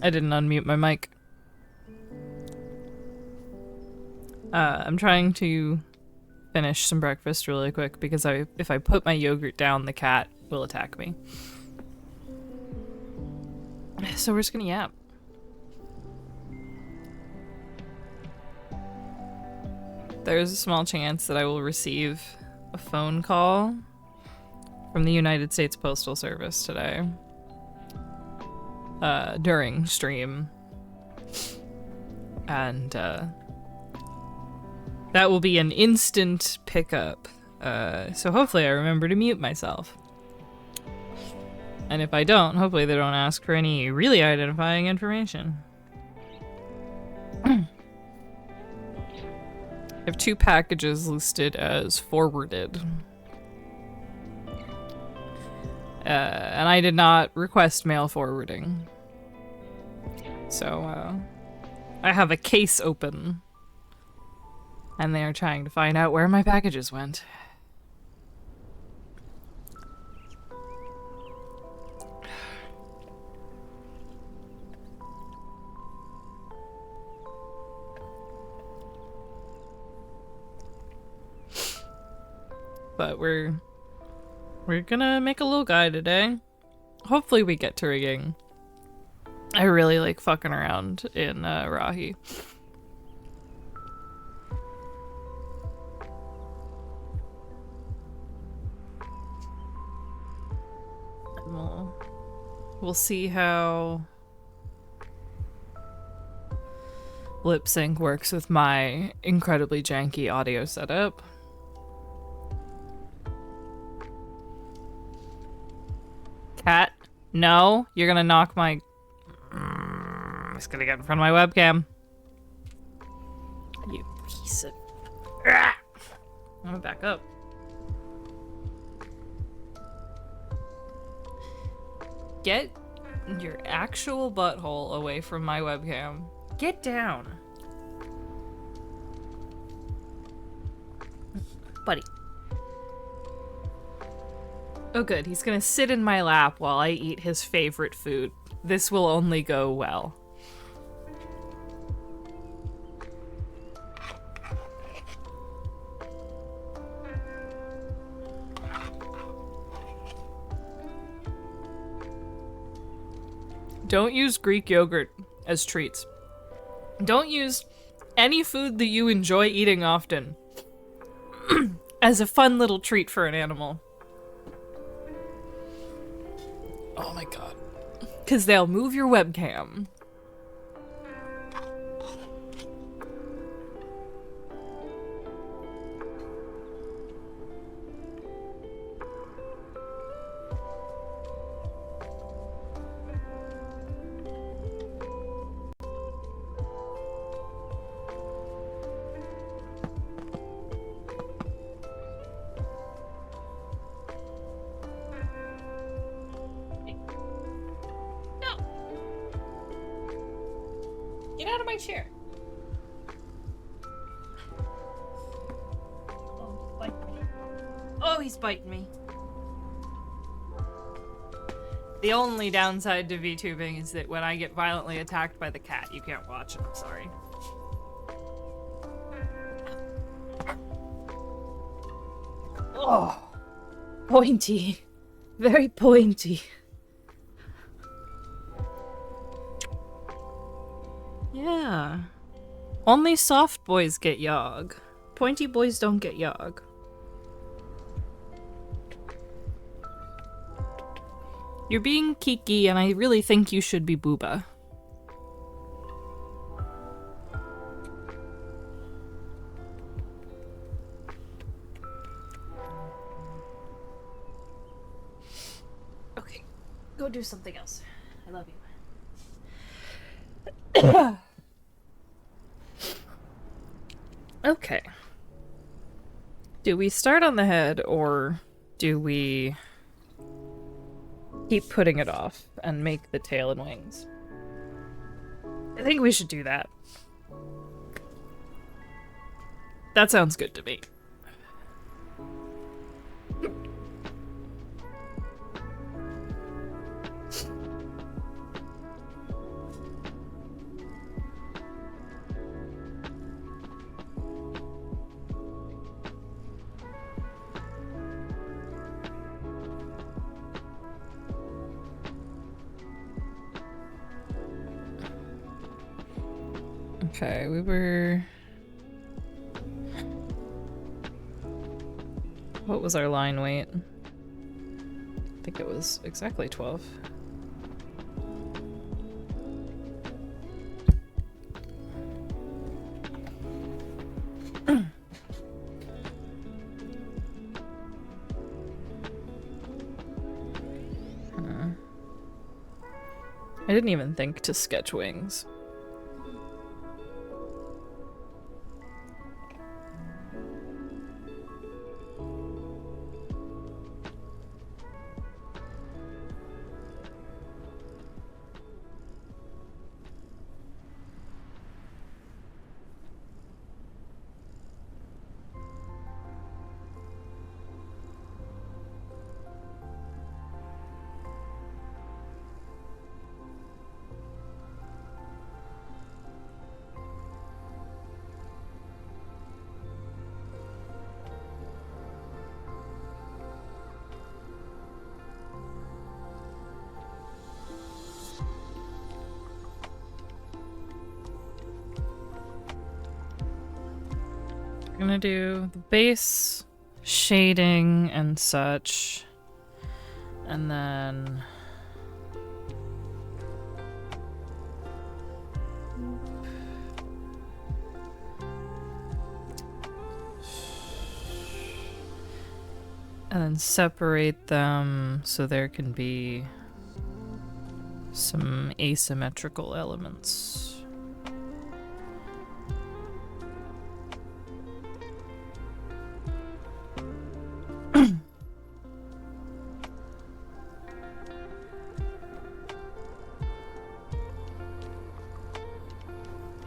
I didn't unmute my mic. I'm trying to finish some breakfast really quick because if I put my yogurt down, the cat will attack me. So we're just gonna yap. There's a small chance that I will receive a phone call from the United States Postal Service today. During stream. And, that will be an instant pickup. So hopefully I remember to mute myself. And if I don't, hopefully they don't ask for any really identifying information. I have 2 packages listed as forwarded. And I did not request mail forwarding. So, I have a case open. And they are trying to find out where my packages went. But we're gonna make a little guy today. Hopefully we get to rigging. I really like fucking around in Rahi. We'll see how lip sync works with my incredibly janky audio setup. Cat, no, you're gonna knock my... I'm just gonna get in front of my webcam. You piece of... I'm gonna back up. Get your actual butthole away from my webcam. Get down. Buddy. Oh good, he's gonna sit in my lap while I eat his favorite food. This will only go well. Don't use Greek yogurt as treats. Don't use any food that you enjoy eating often as a fun little treat for an animal. Oh my god. Because they'll move your webcam. Get out of my chair. Oh, he's biting me. Oh, he's biting me. The only downside to VTubing is that when I get violently attacked by the cat, you can't watch it. I'm sorry. Oh, pointy. Very pointy. Yeah. Only soft boys get yog. Pointy boys don't get yog. You're being kiki, and I really think you should be booba. Okay, go do something else. I love you. Okay. Do we start on the head, or do we keep putting it off and make the tail and wings? I think we should do that. That sounds good to me. Okay, we were... What was our line weight? I think it was exactly 12. I didn't even think to sketch wings. I'm gonna do the base, shading, and such. And then... And then separate them so there can be some asymmetrical elements.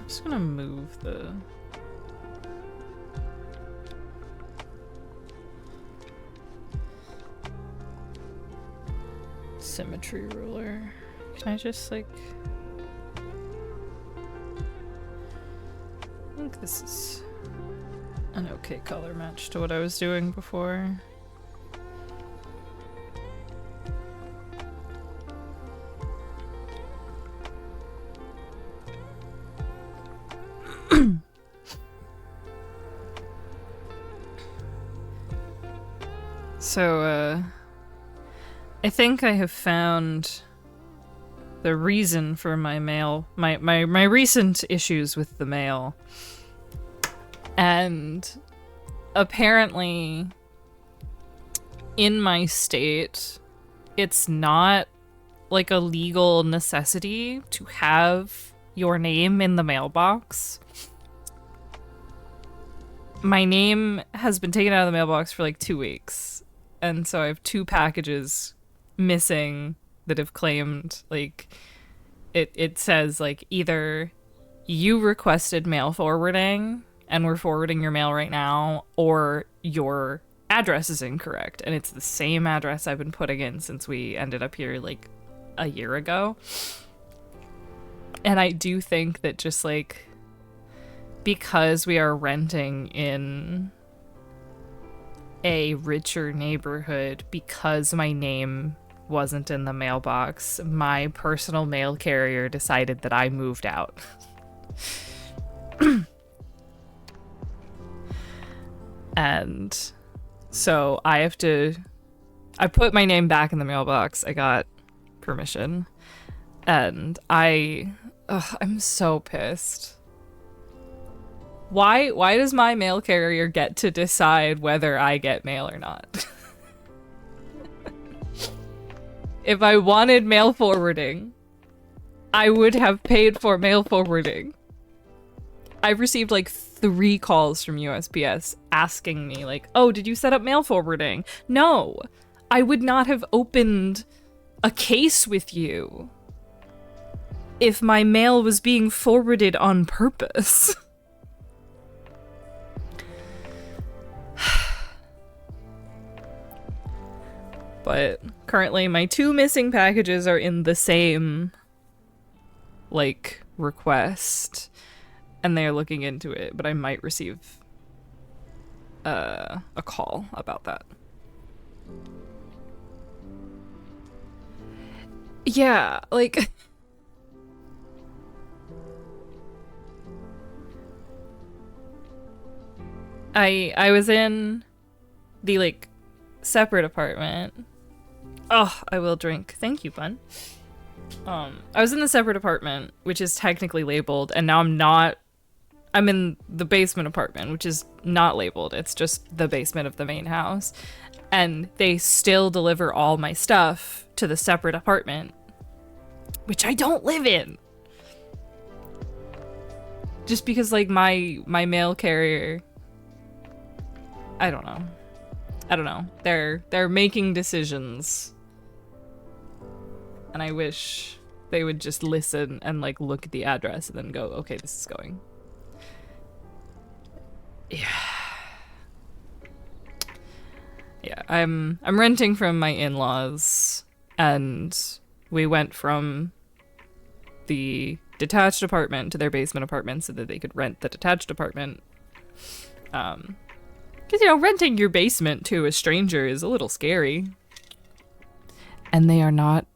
I'm just gonna move the... symmetry ruler. Can I just like... I think this is an okay color match to what I was doing before. So, I think I have found the reason for my mail, my recent issues with the mail. And apparently, in my state, it's not like a legal necessity to have your name in the mailbox. My name has been taken out of the mailbox for like 2 weeks. And so I have 2 packages missing that have claimed, like, it says, like, either you requested mail forwarding and we're forwarding your mail right now, or your address is incorrect. And it's the same address I've been putting in since we ended up here, like, a year ago. And I do think that just, like, because we are renting in a richer neighborhood, because my name wasn't in the mailbox, my personal mail carrier decided that I moved out. And so I put my name back in the mailbox. I got permission. And I'm so pissed. Why does my mail carrier get to decide whether I get mail or not? If I wanted mail forwarding, I would have paid for mail forwarding. I've received like 3 calls from USPS asking me like, oh, did you set up mail forwarding? No, I would not have opened a case with you if my mail was being forwarded on purpose. But currently my 2 missing packages are in the same, like, request. And they're looking into it, but I might receive a call about that. Yeah, like... I was in the like separate apartment. Oh, I will drink. Thank you, bun. I was in the separate apartment, which is technically labeled, and now I'm not. I'm in the basement apartment, which is not labeled. It's just the basement of the main house. And they still deliver all my stuff to the separate apartment, which I don't live in. Just because, like, my mail carrier, I don't know. They're making decisions. And I wish they would just listen and, like, look at the address and then go, okay, this is going. Yeah, I'm renting from my in-laws, and we went from the detached apartment to their basement apartment so that they could rent the detached apartment. Because, you know, renting your basement to a stranger is a little scary. And they are not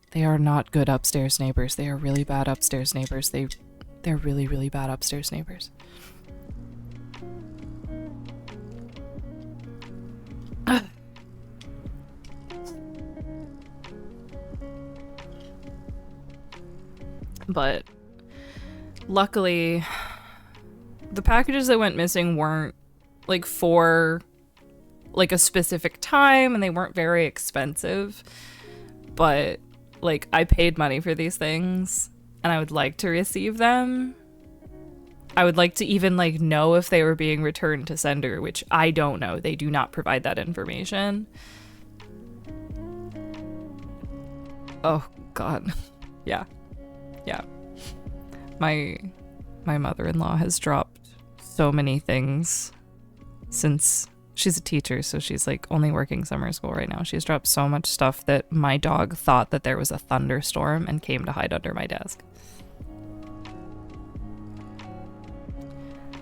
good upstairs neighbors. They are really bad upstairs neighbors. They're really, really bad upstairs neighbors. But luckily, the packages that went missing weren't like for like a specific time, and they weren't very expensive. But like, I paid money for these things, and I would like to receive them. I would like to even like know if they were being returned to sender, which I don't know. They do not provide that information. Oh God. Yeah. My mother-in-law has dropped so many things since she's a teacher, so she's like only working summer school right now. She's dropped so much stuff that my dog thought that there was a thunderstorm and came to hide under my desk.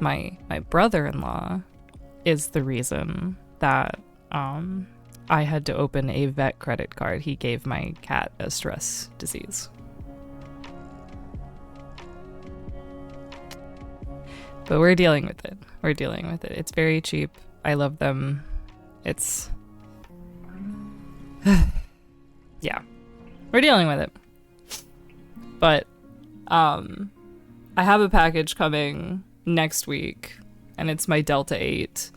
My brother-in-law is the reason that I had to open a vet credit card. He gave my cat a stress disease. But we're dealing with it. It's very cheap. I love them. It's... yeah. We're dealing with it. But, I have a package coming next week, and it's my Delta 8,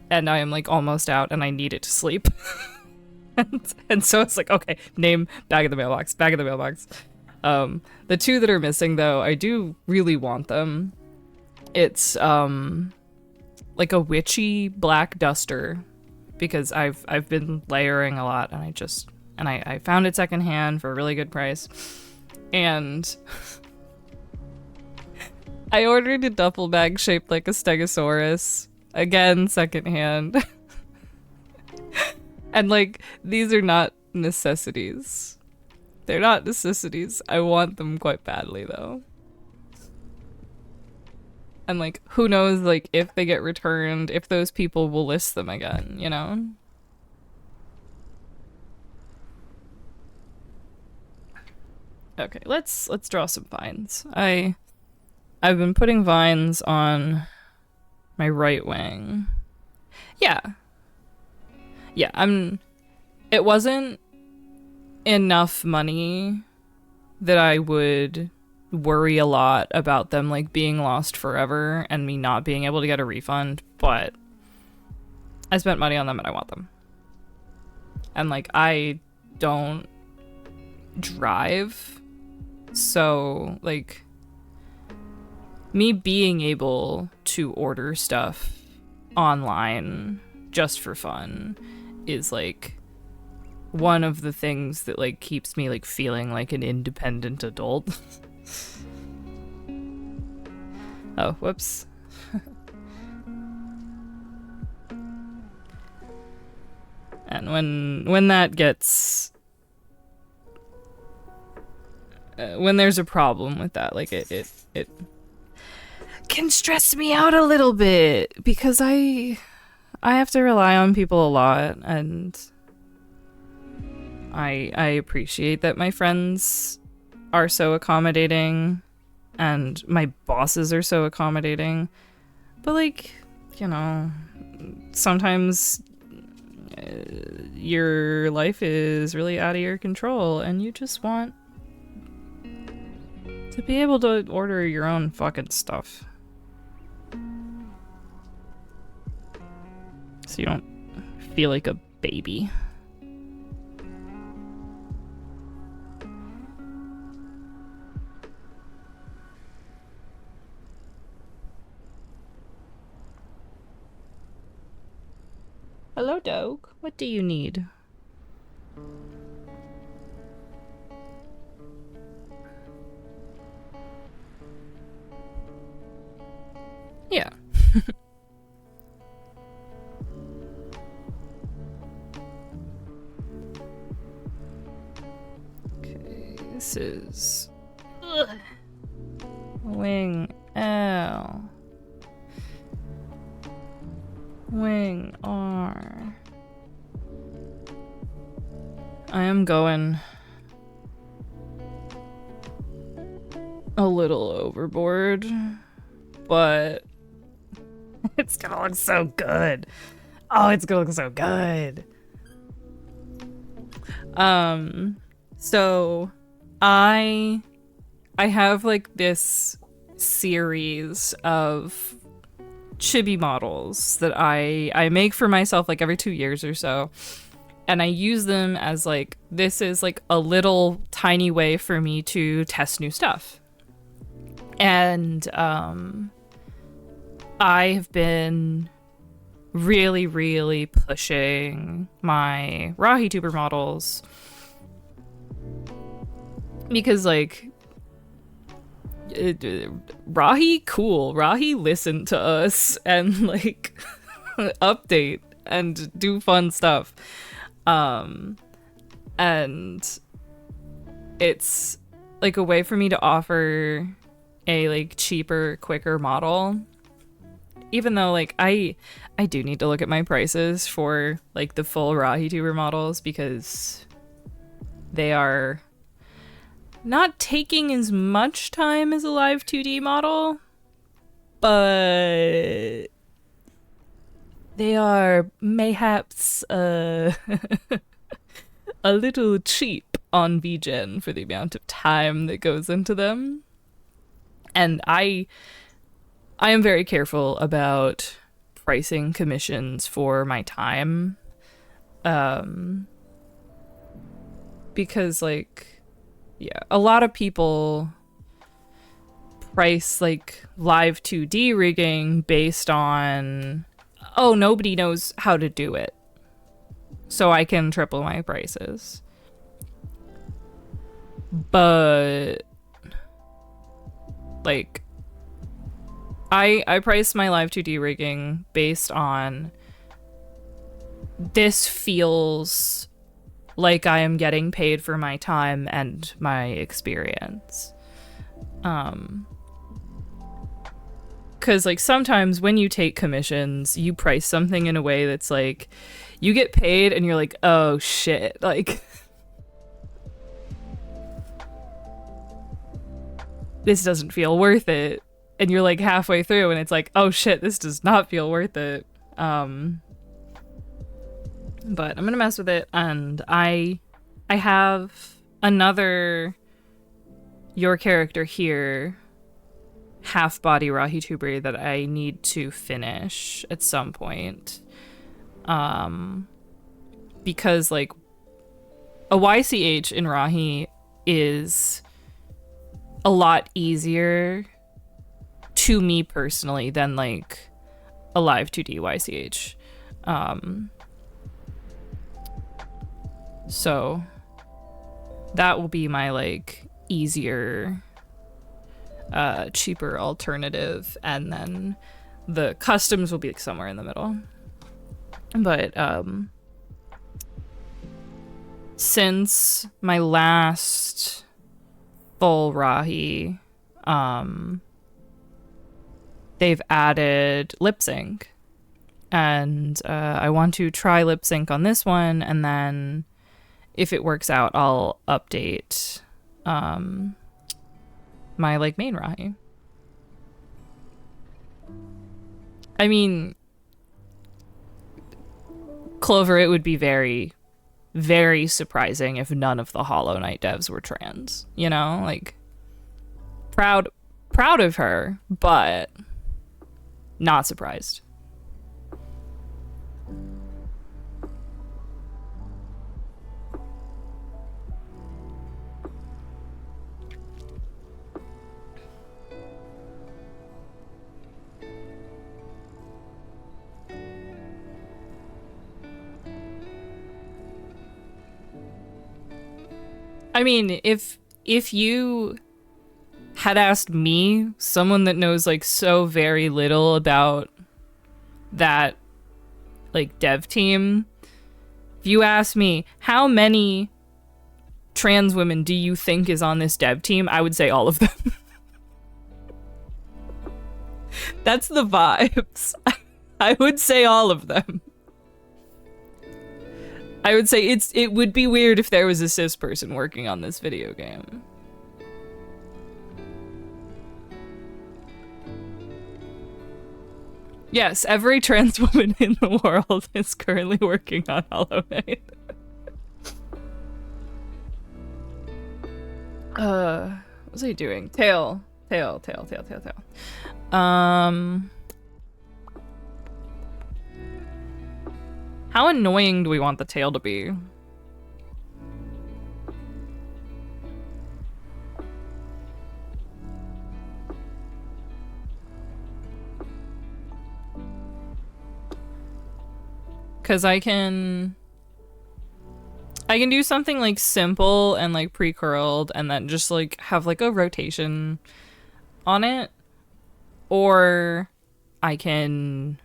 and I am, like, almost out, and I need it to sleep. and so it's like, okay, name, bag in the mailbox. The two that are missing, though, I do really want them. It's like a witchy black duster, because I've been layering a lot, and I found it secondhand for a really good price, and I ordered a duffel bag shaped like a stegosaurus, again secondhand. And like, these are not necessities. They're not necessities. I want them quite badly though. And like, who knows, like, if they get returned, if those people will list them again, you know? Okay, let's draw some vines. I've been putting vines on my right wing. Yeah, it wasn't enough money that I would worry a lot about them like being lost forever and me not being able to get a refund, but I spent money on them and I want them. And like, I don't drive, so like, me being able to order stuff online just for fun is like one of the things that like keeps me like feeling like an independent adult. Oh, whoops. And when that gets when there's a problem with that, like it can stress me out a little bit, because I have to rely on people a lot, and I appreciate that my friends are so accommodating and my bosses are so accommodating, but like, you know, sometimes your life is really out of your control and you just want to be able to order your own fucking stuff. So you don't feel like a baby. Hello, dog. What do you need? Yeah. Okay, this is Wing L. Wing R. I am going a little overboard, but it's gonna look so good. Oh, it's gonna look so good. So I have like this series of chibi models that I make for myself like every 2 years or so. And I use them as like, this is like a little tiny way for me to test new stuff. And I have been really, really pushing my RahiTuber models because like Rahi cool. Rahi listen to us and like update and do fun stuff. And it's like a way for me to offer a like cheaper, quicker model. Even though like I do need to look at my prices for like the full RahiTuber models because they are not taking as much time as a live 2D model, but they are mayhaps a little cheap on VGen for the amount of time that goes into them. And I am very careful about pricing commissions for my time. Because like, yeah, a lot of people price like live 2D rigging based on, oh, nobody knows how to do it, so I can triple my prices. But like I price my live 2D rigging based on, this feels like I am getting paid for my time and my experience. Because like sometimes when you take commissions, you price something in a way that's like, you get paid and you're like, oh shit, like this doesn't feel worth it. And you're like halfway through and it's like, oh shit, this does not feel worth it. But I'm gonna mess with it, and I have another your character here, half body RahiTuber that I need to finish at some point. Because like a YCH in Rahi is a lot easier to me personally than like a live 2D YCH. So that will be my like easier, cheaper alternative, and then the customs will be like somewhere in the middle. But since my last full Rahi, they've added lip sync, and I want to try lip sync on this one, and then if it works out, I'll update my like main Rahi. I mean, Clover, it would be very, very surprising if none of the Hollow Knight devs were trans. You know, like, proud of her, but not surprised. I mean, if you had asked me, someone that knows like so very little about that like dev team, if you asked me how many trans women do you think is on this dev team, I would say all of them. That's the vibes. I would say all of them. I would say it would be weird if there was a cis person working on this video game. Yes, every trans woman in the world is currently working on Hollow Knight. What was he doing? Tail. How annoying do we want the tail to be? Because I can do something like simple and like pre-curled and then just like have like a rotation on it. Or I can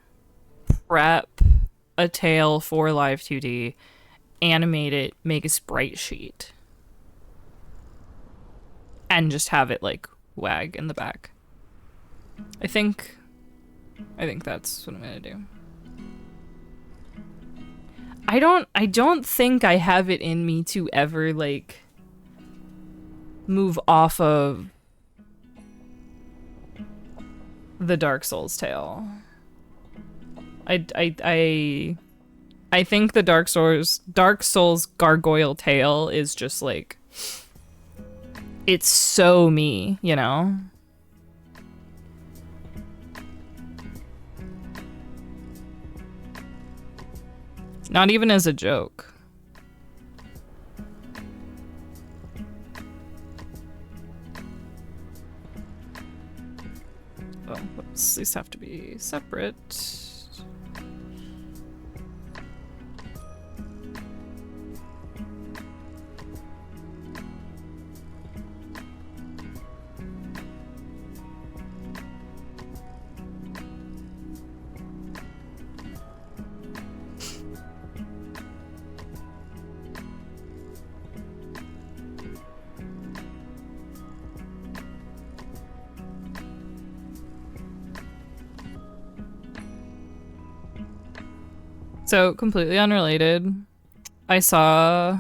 prep a tail for Live 2D, animate it, make a sprite sheet, and just have it like wag in the back. I think that's what I'm gonna do. I don't think I have it in me to ever like move off of the Dark Souls tail. I think the Dark Souls gargoyle tail is just like, it's so me, you know? Not even as a joke. Oh, whoops, these have to be separate. So, completely unrelated, I saw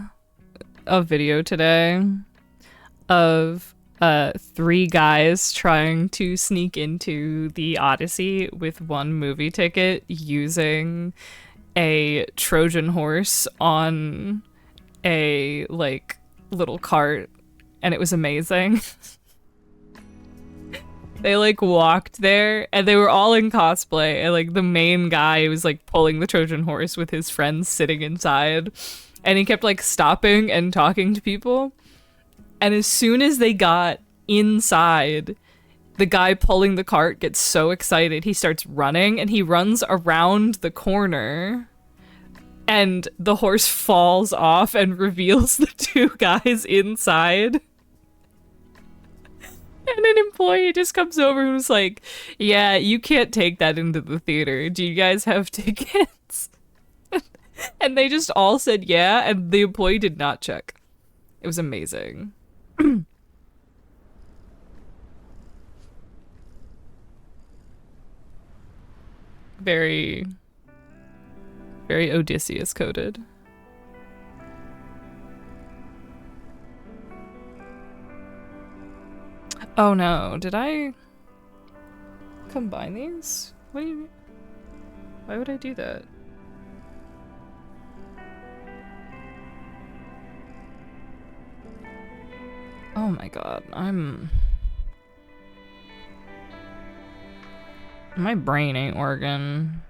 a video today of 3 guys trying to sneak into the Odyssey with 1 movie ticket using a Trojan horse on a, like, little cart, and it was amazing. They like walked there and they were all in cosplay, and like the main guy was like pulling the Trojan horse with his friends sitting inside, and he kept like stopping and talking to people. And as soon as they got inside, the guy pulling the cart gets so excited he starts running, and he runs around the corner and the horse falls off and reveals the 2 guys inside. And an employee just comes over and was like, yeah, you can't take that into the theater. Do you guys have tickets? And they just all said yeah, and the employee did not check. It was amazing. Very, very Odysseus coded. Oh no, did I combine these? What do you mean? Why would I do that? Oh my god, my brain ain't working.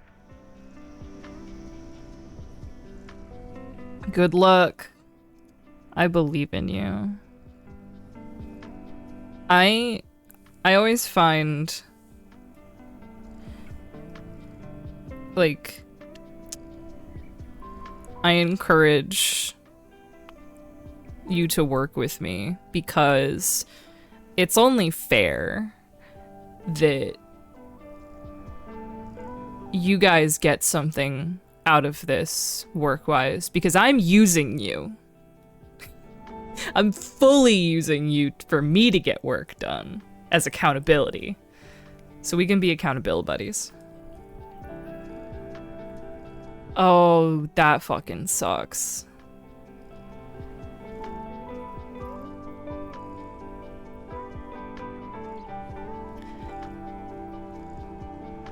Good luck. I believe in you. I always find, like, I encourage you to work with me because it's only fair that you guys get something out of this work-wise, because I'm using you. I'm fully using you for me to get work done as accountability. So we can be accountability buddies. Oh, that fucking sucks.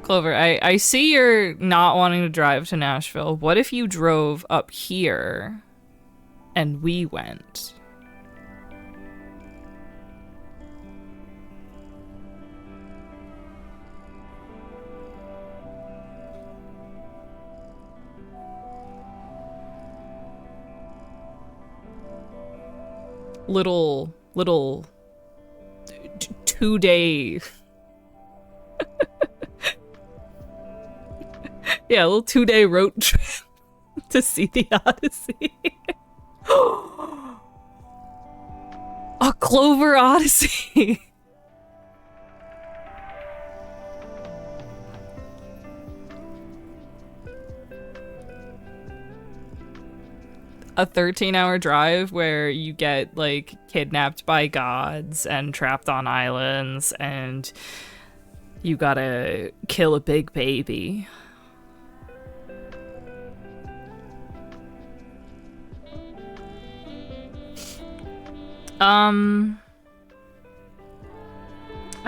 Clover, I see you're not wanting to drive to Nashville. What if you drove up here and we went? Little 2-day yeah, a little 2-day road trip to see the Odyssey. A Clover Odyssey. A 13-hour drive where you get, like, kidnapped by gods and trapped on islands and you gotta kill a big baby. I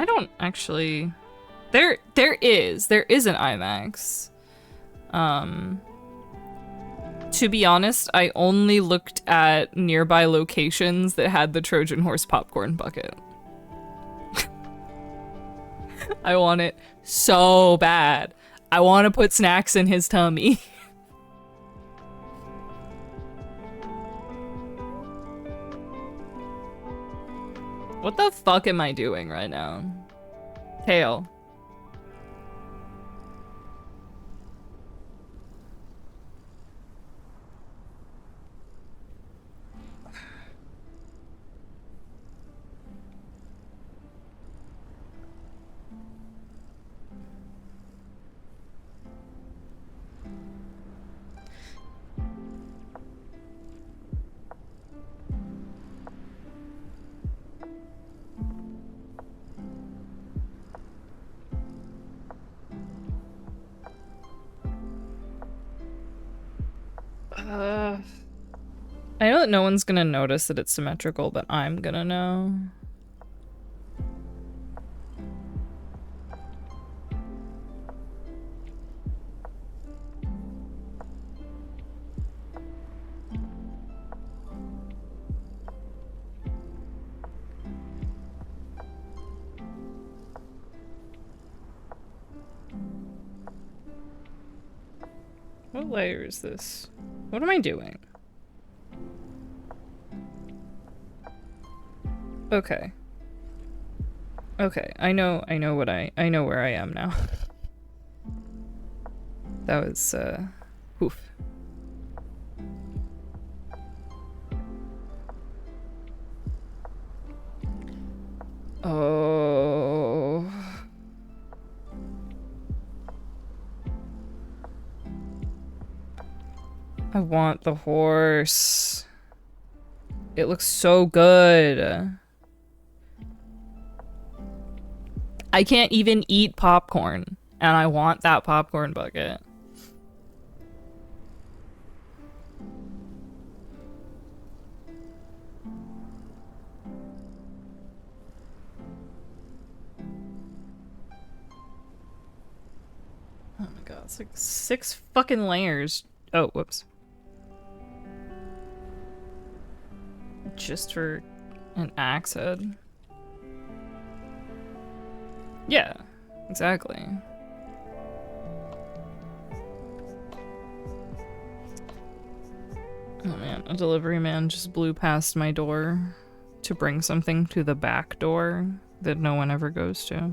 don't actually... There is an IMAX. To be honest, I only looked at nearby locations that had the Trojan Horse popcorn bucket. I want it so bad. I want to put snacks in his tummy. What the fuck am I doing right now? Tail. I know that no one's gonna notice that it's symmetrical, but I'm gonna know. What layer is this? What am I doing? Okay. Okay, I know where I am now. That was, oof. Oh. I want the horse. It looks so good. I can't even eat popcorn, and I want that popcorn bucket. Oh my god, it's like 6 fucking layers. Oh, whoops. Just for An axe head. Yeah, exactly. Oh man, a delivery man just blew past my door to bring something to the back door that no one ever goes to.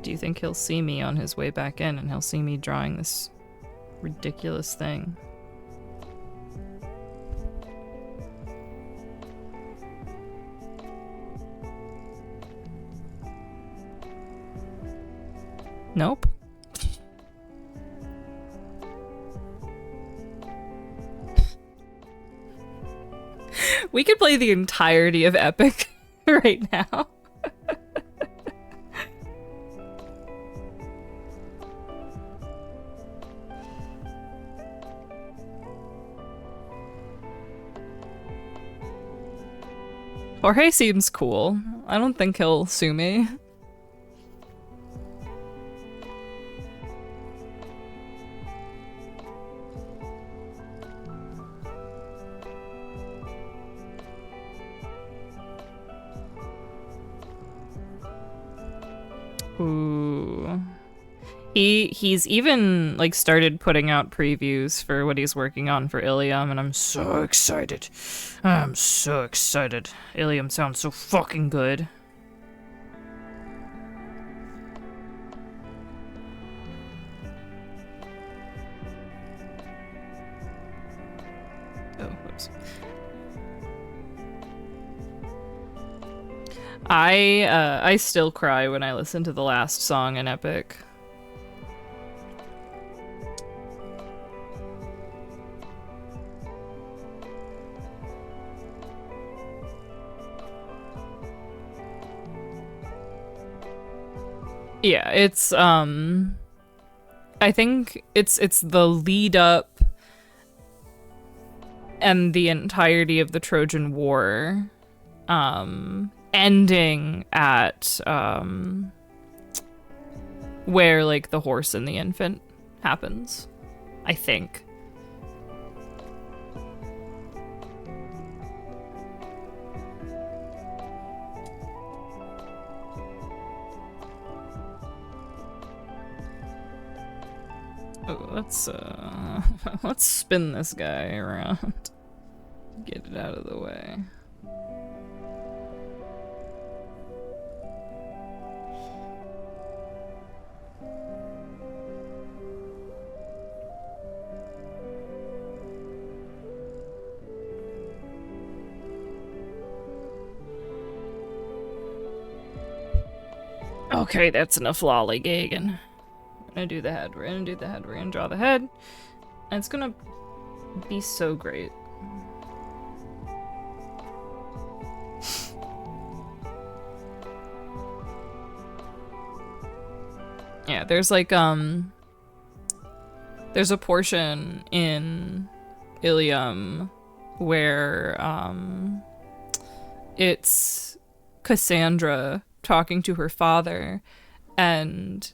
Do you think he'll see me on his way back in and he'll see me drawing this ridiculous thing? Nope. We could play the entirety of Epic right now. Jorge seems cool. I don't think he'll sue me. Ooh. He's even like started putting out previews for what he's working on for Ilium, and I'm so excited. I'm so excited. Ilium sounds so fucking good. Oh, whoops. I still cry when I listen to the last song in Epic. Yeah, it's I think it's the lead up and the entirety of the Trojan War ending at where like the horse and the infant happens, I think. Oh, let's spin this guy around. Get it out of the way. Okay, that's enough lollygagging. We're gonna do the head. We're gonna do the head. We're gonna draw the head. And it's gonna be so great. Yeah, there's like there's a portion in Ilium where it's Cassandra talking to her father, and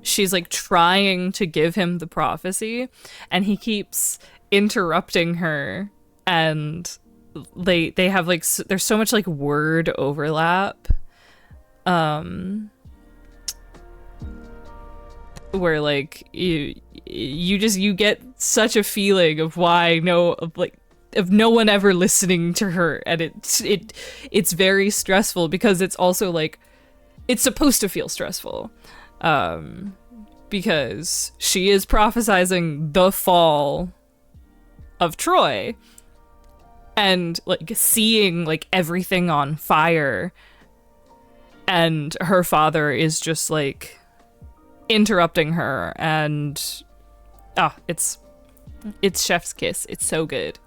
she's like trying to give him the prophecy, and he keeps interrupting her, and they have like there's so much like word overlap where like you get such a feeling of why of no one ever listening to her, and it's very stressful because it's also like it's supposed to feel stressful because she is prophesizing the fall of Troy and like seeing like everything on fire, and her father is just like interrupting her, and it's chef's kiss. It's so good.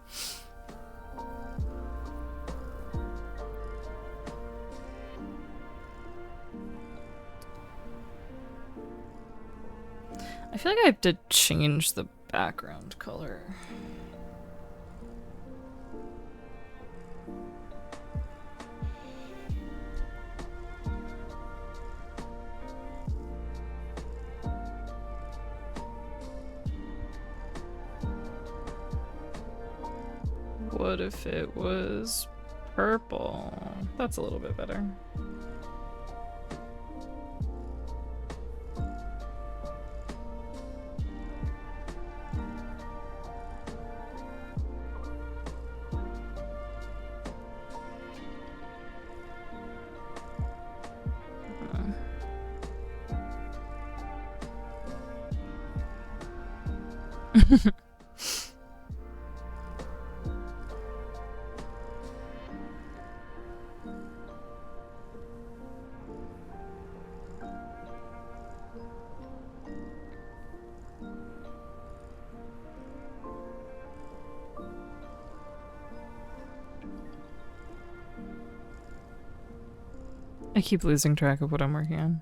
I feel like I have to change the background color. What if it was purple. That's a little bit better. I keep losing track of what I'm working on.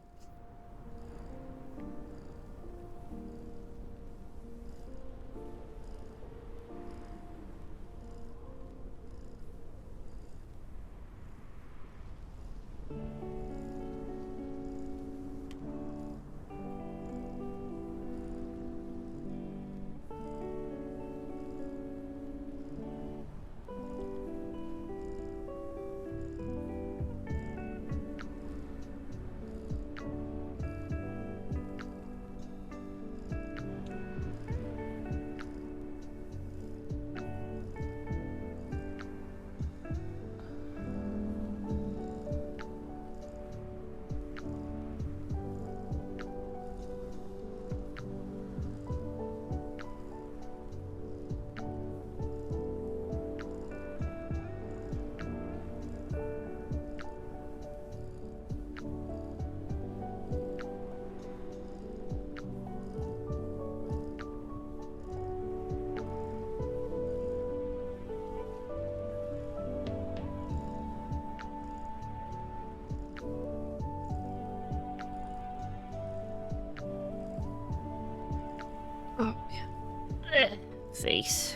Face.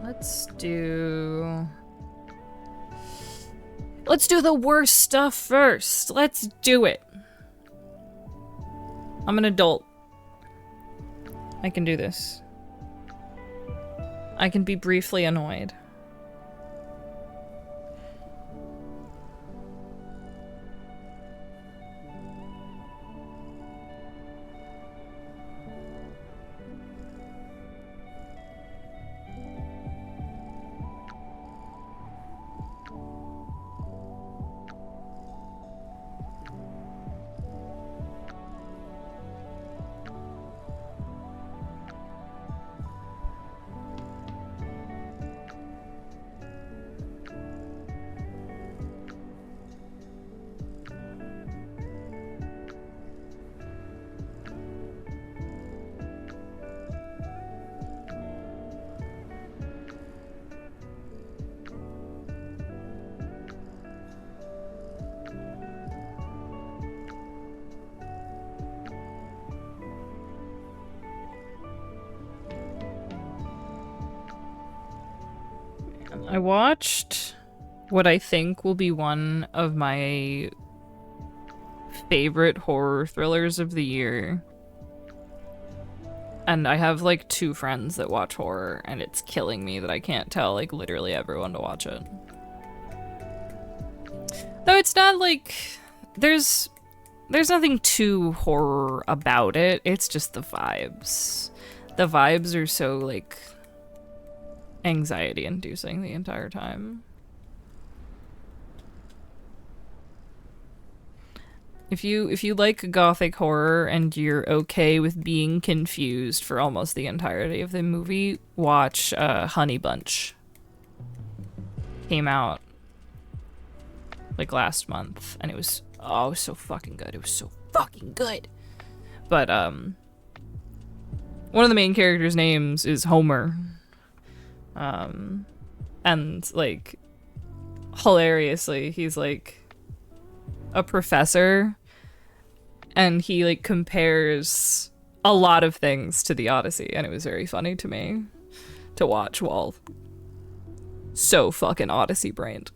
Let's do the worst stuff first. Let's do it. I'm an adult. I can do this. I can be briefly annoyed. I watched what I think will be one of my favorite horror thrillers of the year. And I have like 2 friends that watch horror, and it's killing me that I can't tell like literally everyone to watch it. Though it's not like there's nothing too horror about it. It's just the vibes. The vibes are so like anxiety inducing the entire time. If you like gothic horror and you're okay with being confused for almost the entirety of the movie, watch Honey Bunch. Came out like last month, and it was so fucking good. It was so fucking good. But one of the main characters' names is Homer. And like hilariously, he's like a professor, and he like compares a lot of things to the Odyssey, and it was very funny to me to watch while so fucking Odyssey brained.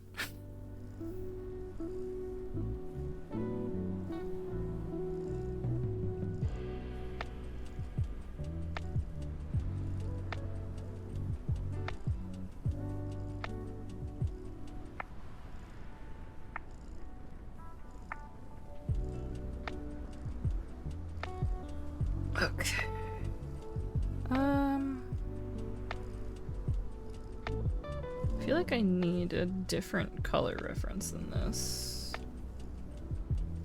Okay. I feel like I need a different color reference than this.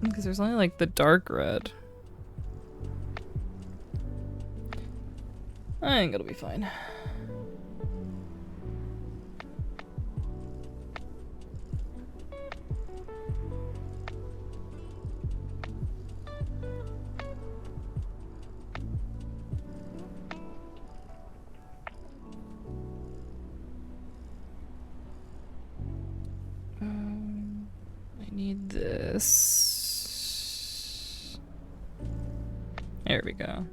Because there's only like the dark red. I think it'll be fine. I need this. There we go.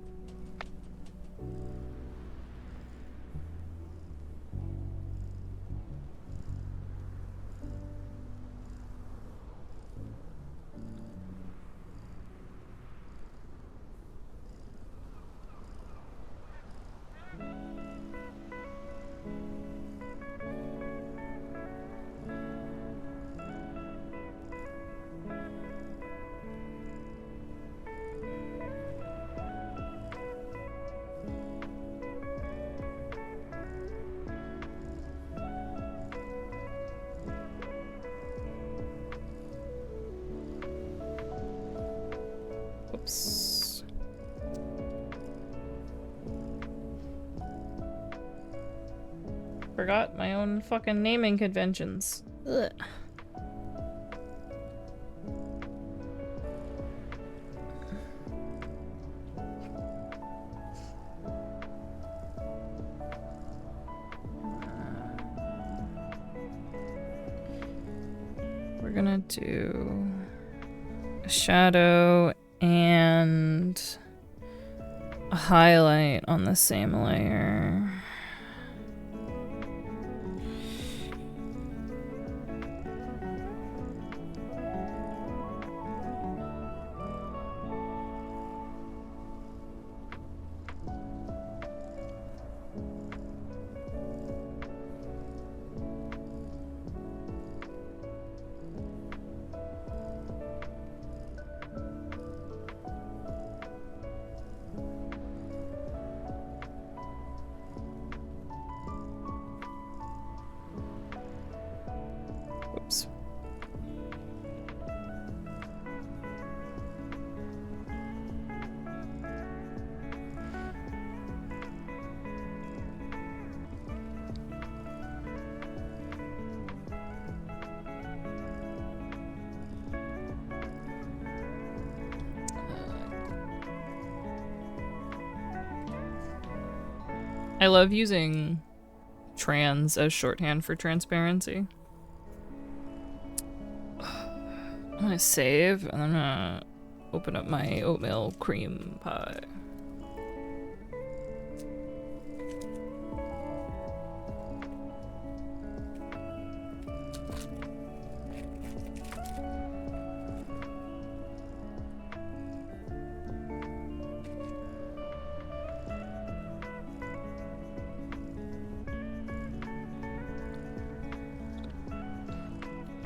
Oops. Forgot my own fucking naming conventions. Ugh. We're gonna do a shadow and a highlight on the same layer. Oops. I love using trans as shorthand for transparency. I'm gonna save and I'm gonna open up my oatmeal cream pie.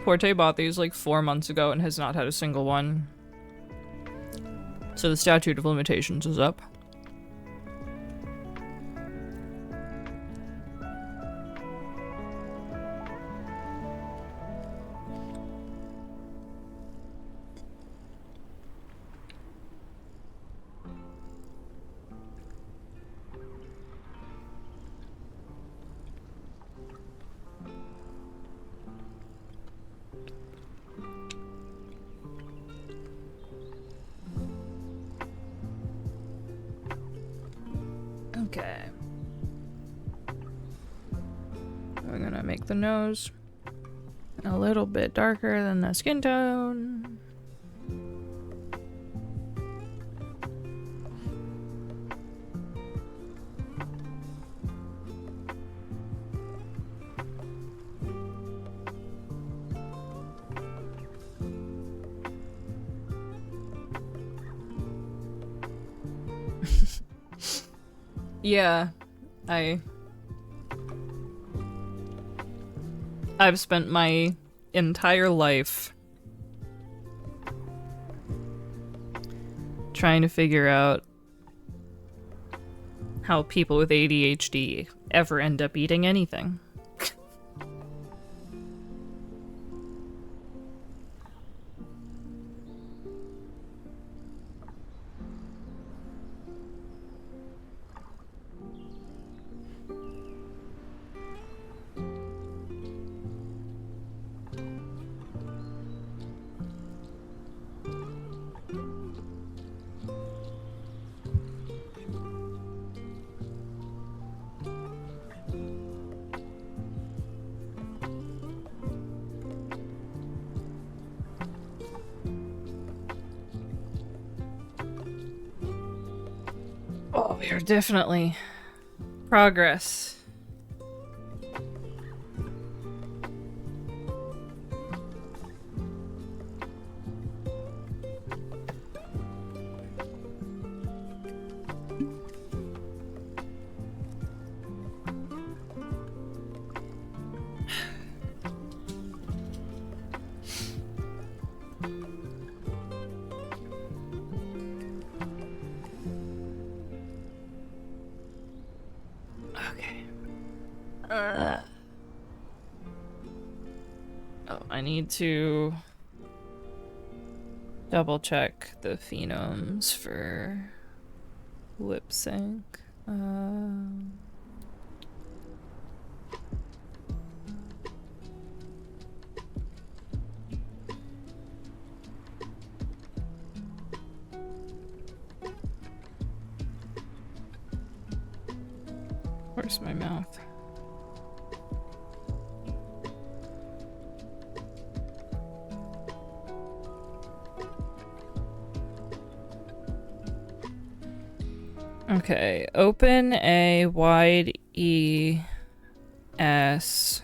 Porte bought these like 4 months ago and has not had a single one. So the statute of limitations is up. Okay. We're gonna make the nose a little bit darker than the skin tone. Yeah, I've spent my entire life trying to figure out how people with ADHD ever end up eating anything. Oh, we are definitely progress. I need to double check the phenomes for lip sync. Where's my mouth? Okay, open A, wide E, S.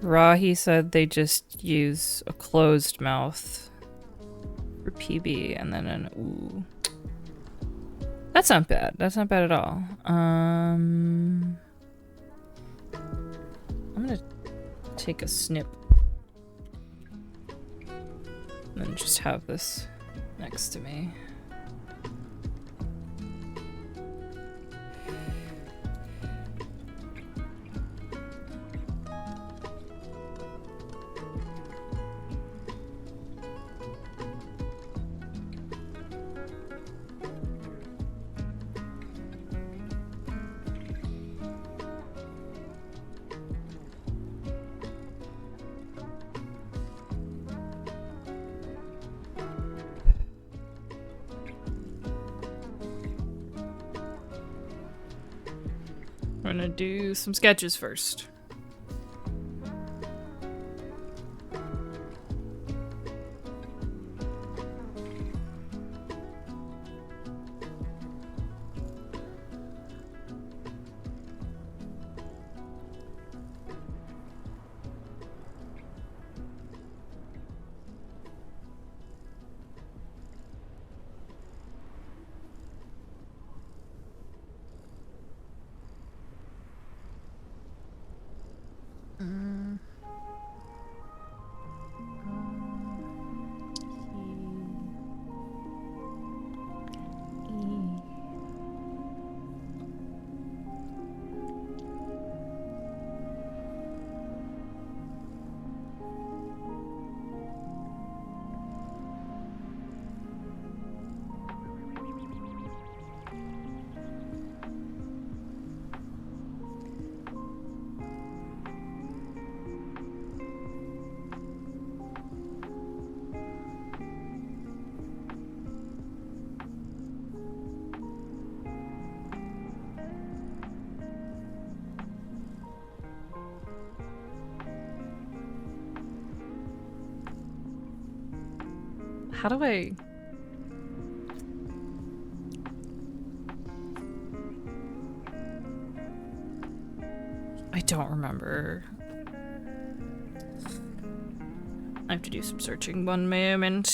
Rahi said they just use a closed mouth for PB and then an ooh. That's not bad. That's not bad at all. I'm gonna take a snip and then just have this next to me. We're gonna do some sketches first. How do I... I don't remember. I have to do some searching. One moment.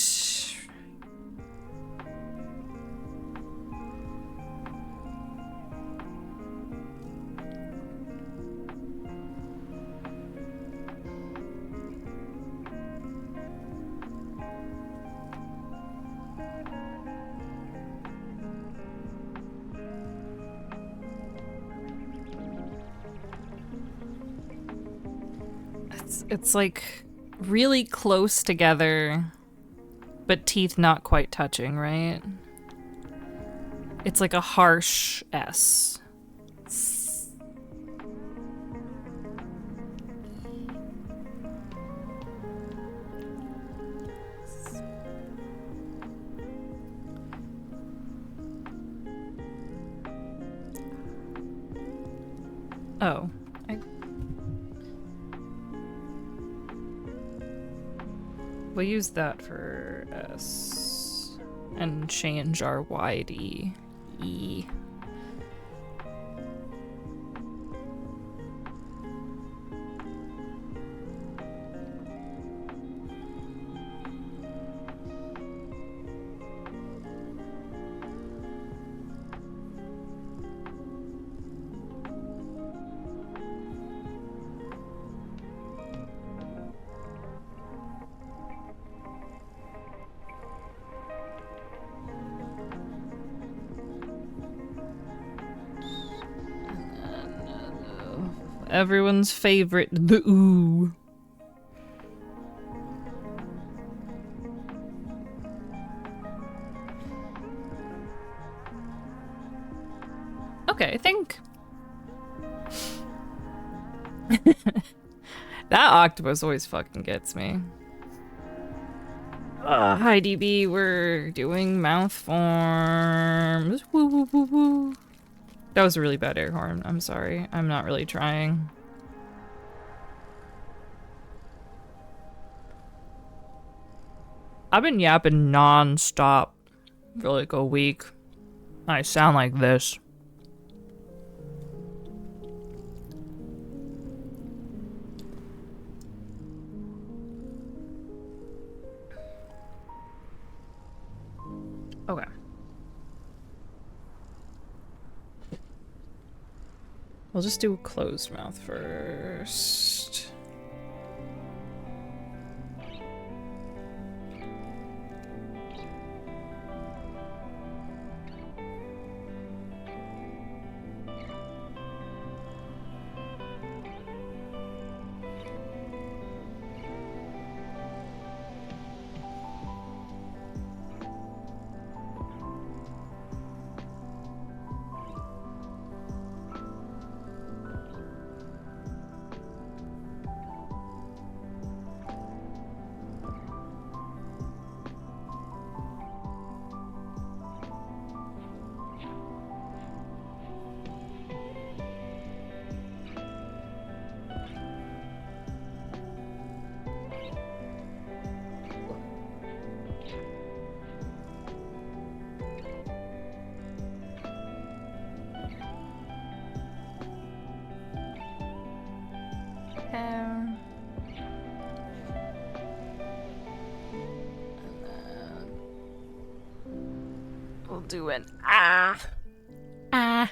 It's like really close together, but teeth not quite touching, right? It's like a harsh S. Oh. We'll use that for S and change our Y to E. E. Everyone's favorite, the ooh. Okay, I think that octopus always fucking gets me. Hi DB, we're doing mouth forms. Woo woo woo woo. That was a really bad air horn. I'm sorry. I'm not really trying. I've been yapping non-stop for like a week. I sound like this. Okay. We'll just do a closed mouth first. We'll do an ah. Ah.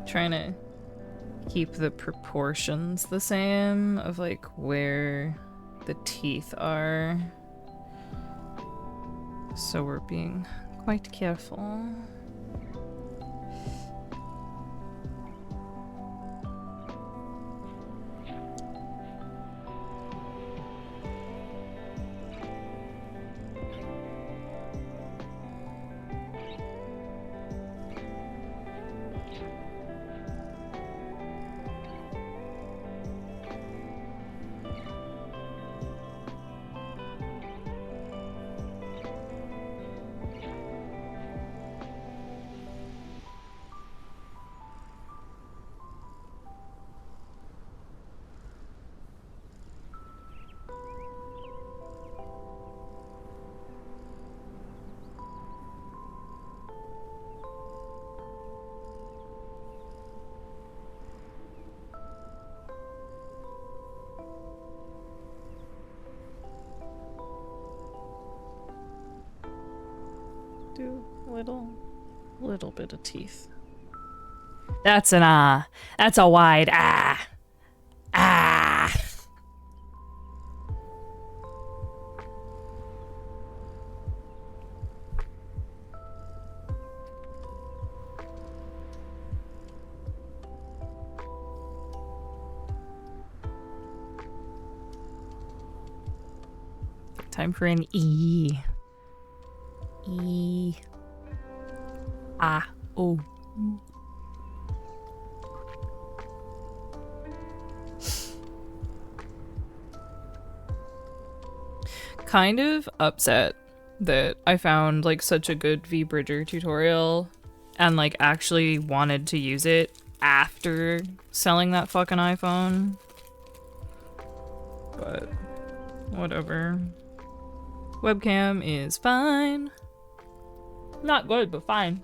Trying to keep the proportions the same of like where the teeth are. So we're being quite careful. Do a little bit of teeth. That's an ah. That's a wide ah. Ah. Time for an E. E. Ah. Oh. Kind of upset that I found like such a good V-Bridger tutorial and like actually wanted to use it after selling that fucking iPhone. But whatever. Webcam is fine. Not good, but fine.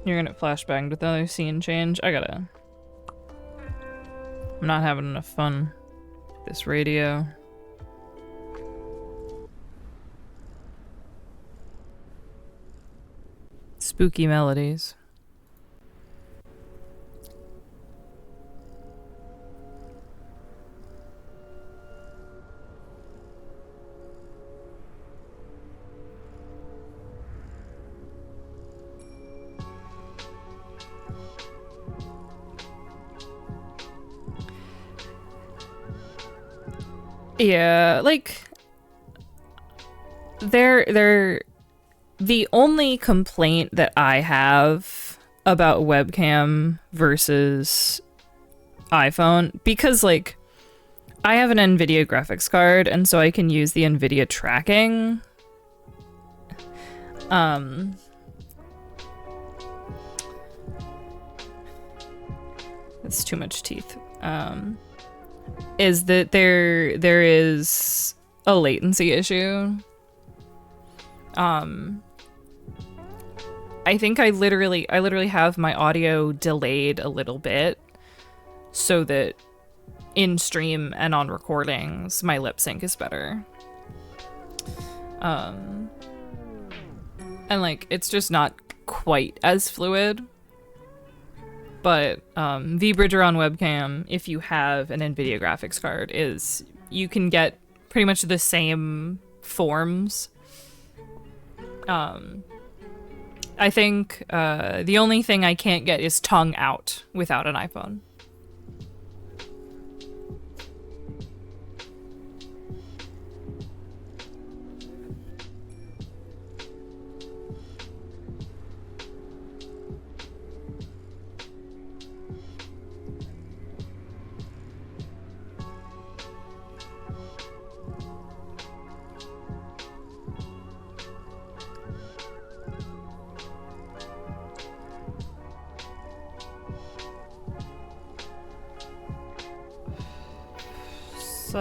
You're gonna flashbang with another scene change. I'm not having enough fun with this radio. Spooky melodies. Yeah, like the only complaint that I have about webcam versus iPhone, because like I have an NVIDIA graphics card and so I can use the NVIDIA tracking. That's too much teeth. Is that there is a latency issue. I think I literally have my audio delayed a little bit so that in stream and on recordings my lip sync is better. And like it's just not quite as fluid. But V-Bridger on webcam, if you have an NVIDIA graphics card, you can get pretty much the same forms. I think the only thing I can't get is tongue out without an iPhone.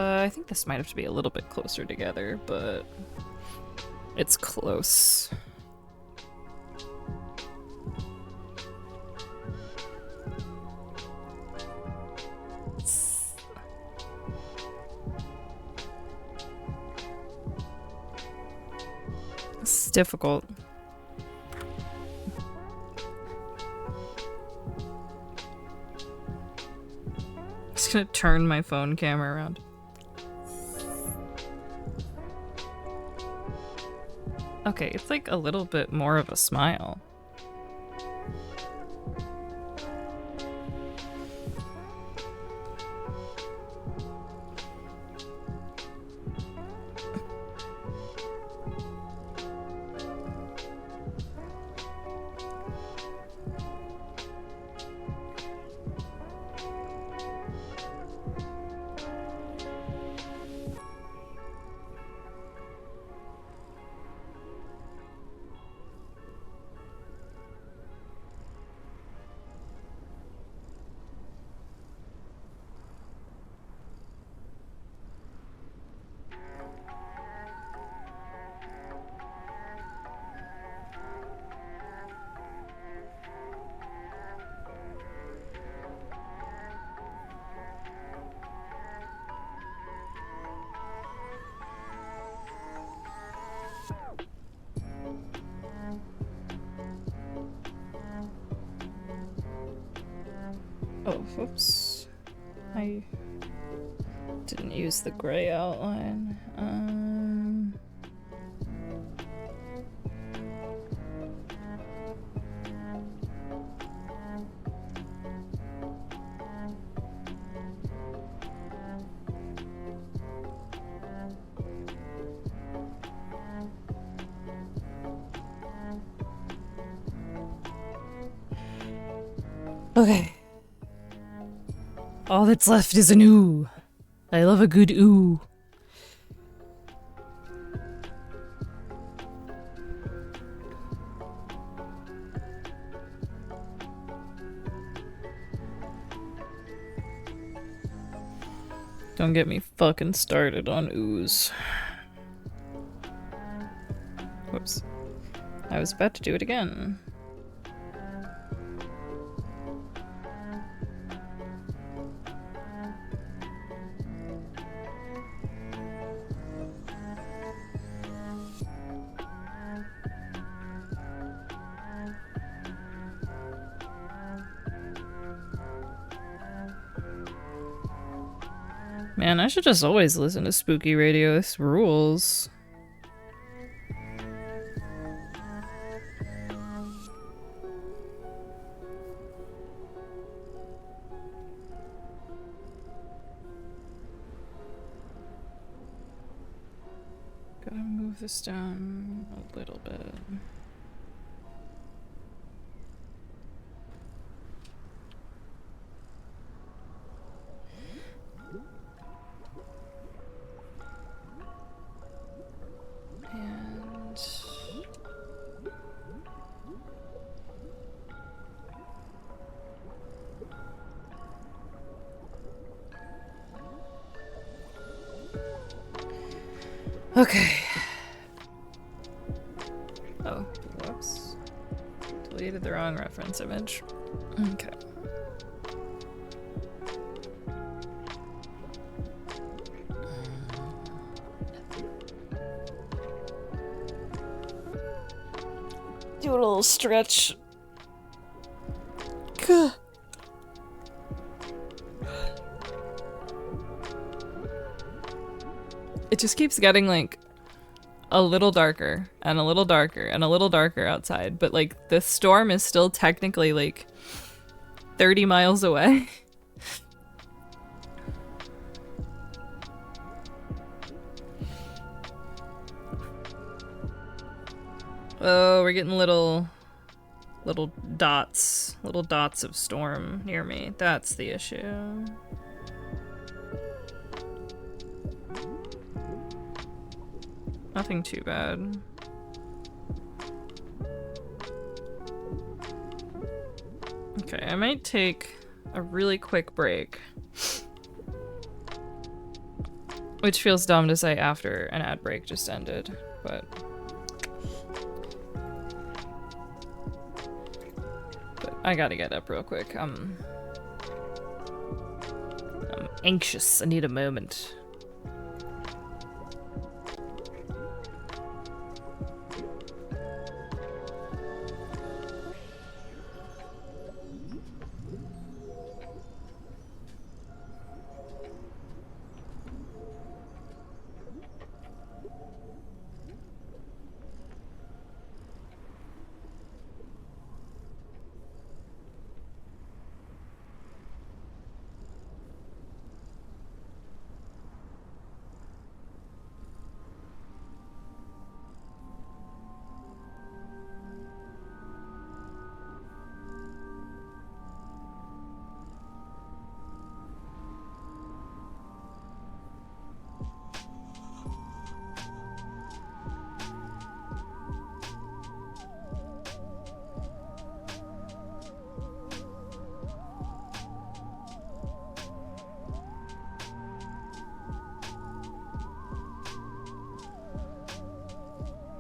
I think this might have to be a little bit closer together, but it's close. It's difficult. I'm just gonna turn my phone camera around. Okay, it's like a little bit more of a smile. Oh, whoops. I didn't use the gray outline. Okay. All that's left is an ooh. I love a good ooh. Don't get me fucking started on oohs. Whoops. I was about to do it again. Man, I should just always listen to spooky radio. This rules. Gotta move this down a little bit. And okay. Oh, whoops. Deleted the wrong reference image. Okay. Do a little stretch. Gah. It just keeps getting like a little darker and a little darker and a little darker outside, but like the storm is still technically like 30 miles away. Oh, we're getting little dots of storm near me. That's the issue. Nothing too bad. Okay, I might take a really quick break. Which feels dumb to say after an ad break just ended, but I gotta get up real quick. I'm anxious. I need a moment.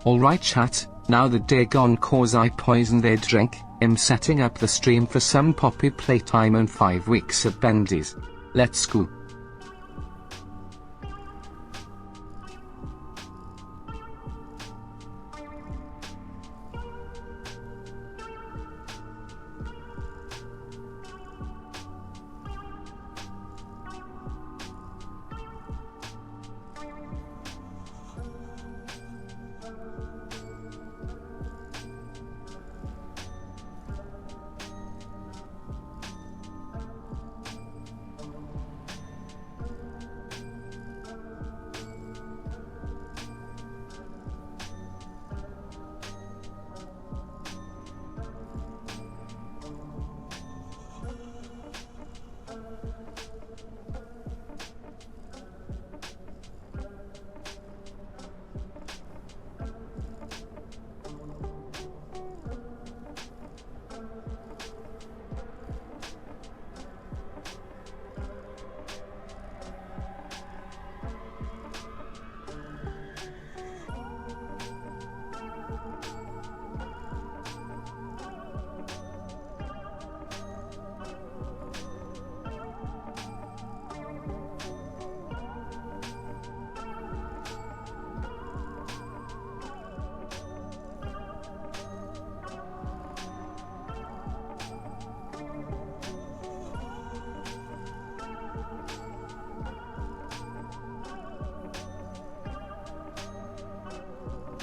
Alright chat, now that they gone cause I poisoned their drink, I'm setting up the stream for some poppy playtime and 5 weeks at Bendy's. Let's go.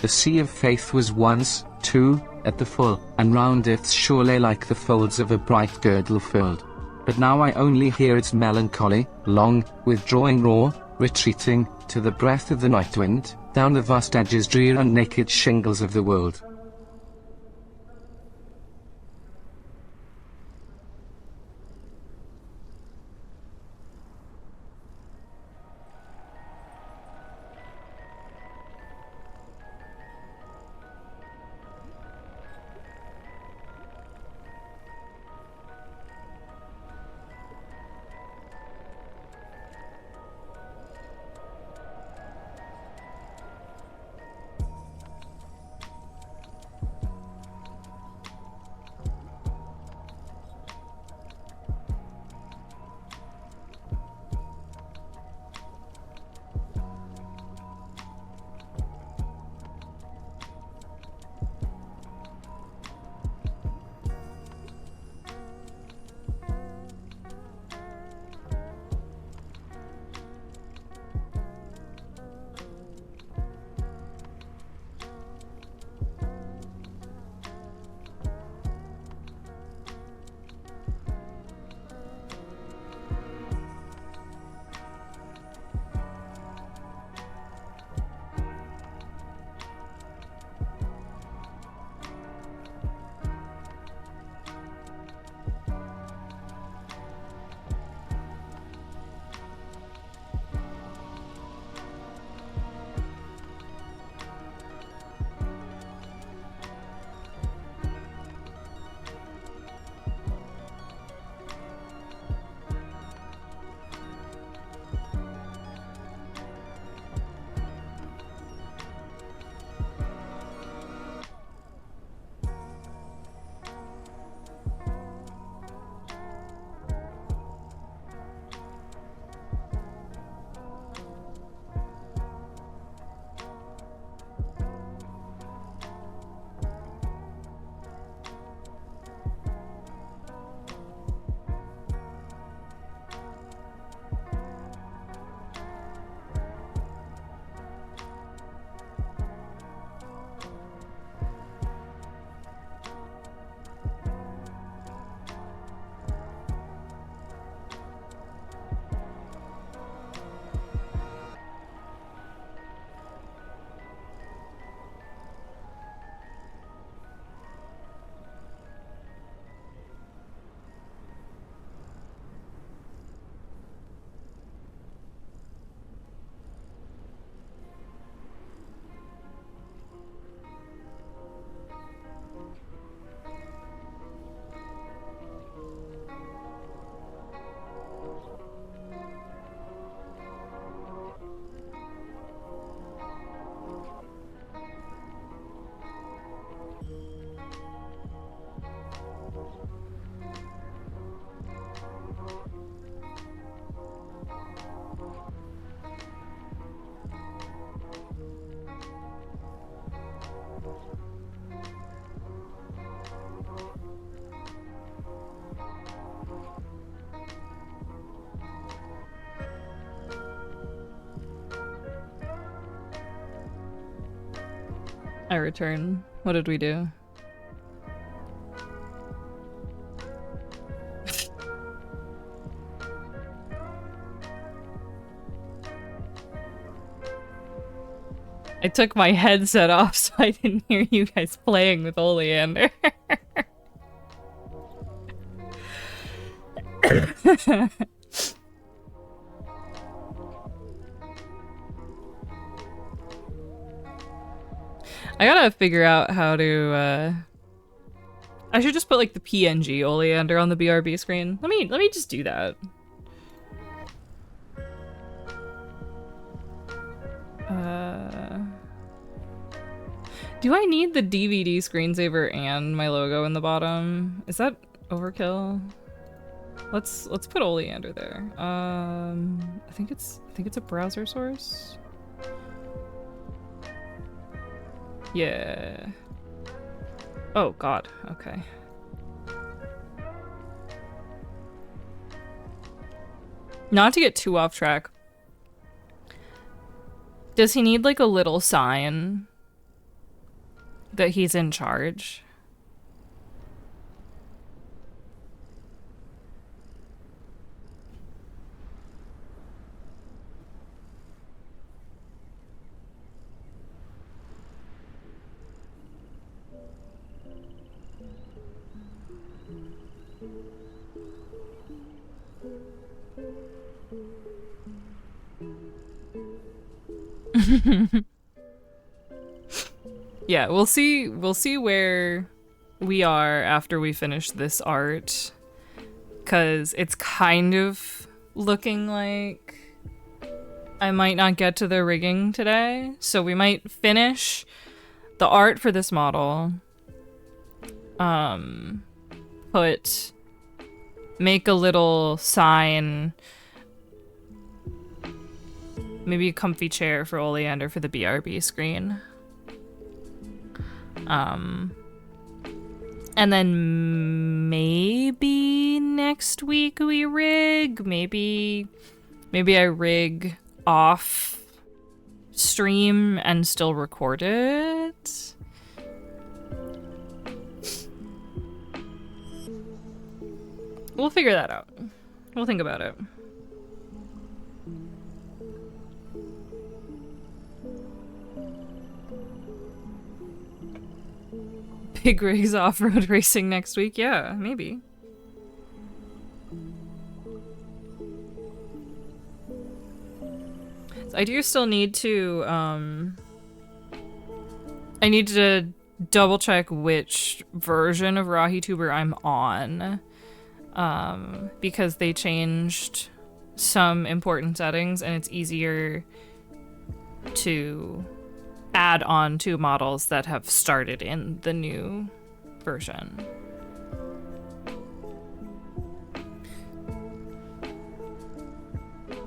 The sea of faith was once, too, at the full, and round its shore lay like the folds of a bright girdle furled. But now I only hear its melancholy, long, withdrawing roar, retreating, to the breath of the night wind, down the vast edges drear and naked shingles of the world. I return. What did we do? I took my headset off so I didn't hear you guys playing with Oleander. I gotta figure out how to, I should just put, like, the PNG Oleander on the BRB screen. Let me just do that. Do I need the DVD screensaver and my logo in the bottom? Is that overkill? Let's put Oleander there. I think it's a browser source. Yeah. Oh god, okay. Not to get too off track. Does he need like a little sign that he's in charge. Yeah, we'll see where we are after we finish this art, cuz it's kind of looking like I might not get to the rigging today, so we might finish the art for this model. Make a little sign, maybe a comfy chair for Oleander for the BRB screen. And then maybe next week we rig. Maybe I rig off stream and still record it. We'll figure that out. We'll think about it. Big rigs off-road racing next week? Yeah, maybe. So I do still need to, I need to double check which version of RahiTuber I'm on, because they changed some important settings and it's easier to add on to models that have started in the new version.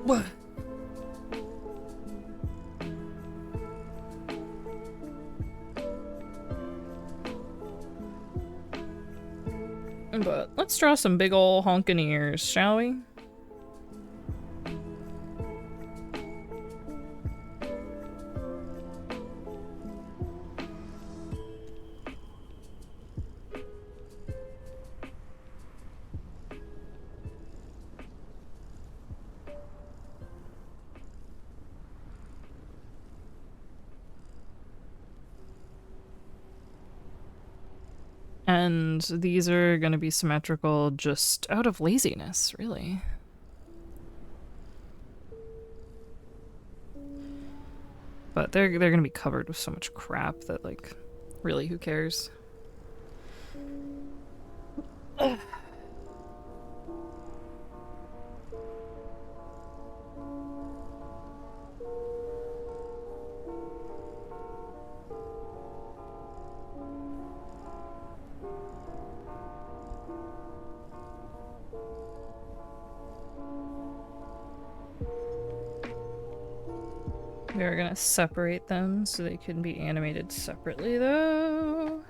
What? But let's draw some big ol' honkin' ears, shall we? And these are going to be symmetrical just out of laziness, really. But they're going to be covered with so much crap that, like, really, who cares? We're gonna separate them so they can be animated separately, though.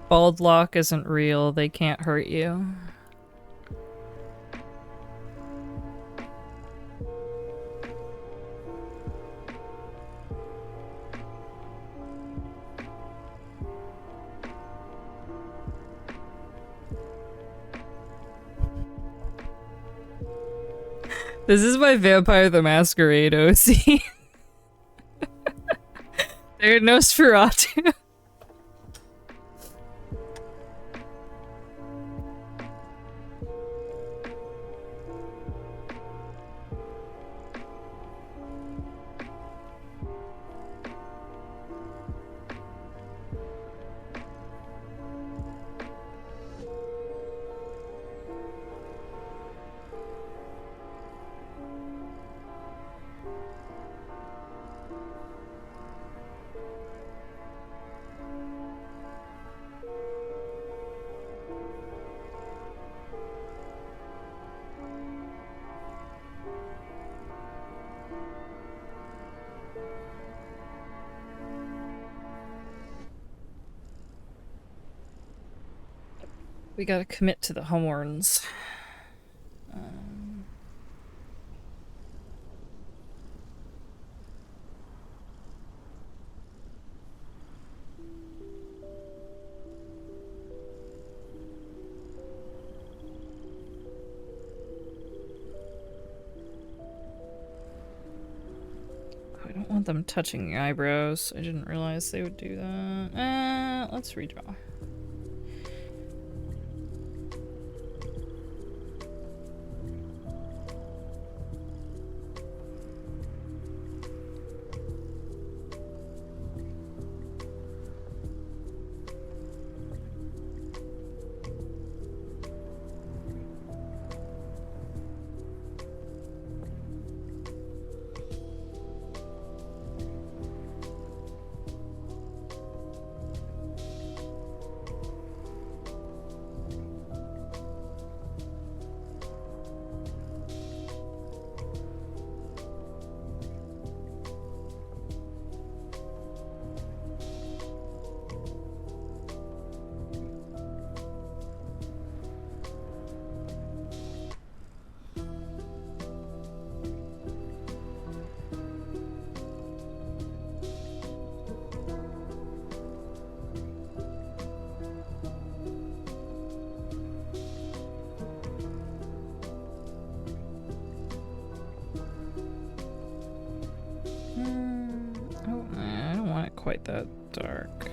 Bald lock isn't real, they can't hurt you. This is my Vampire the Masquerade OC. They're Nosferatu. We gotta commit to the horns. I don't want them touching the eyebrows. I didn't realize they would do that. Let's redraw. I don't want it quite that dark.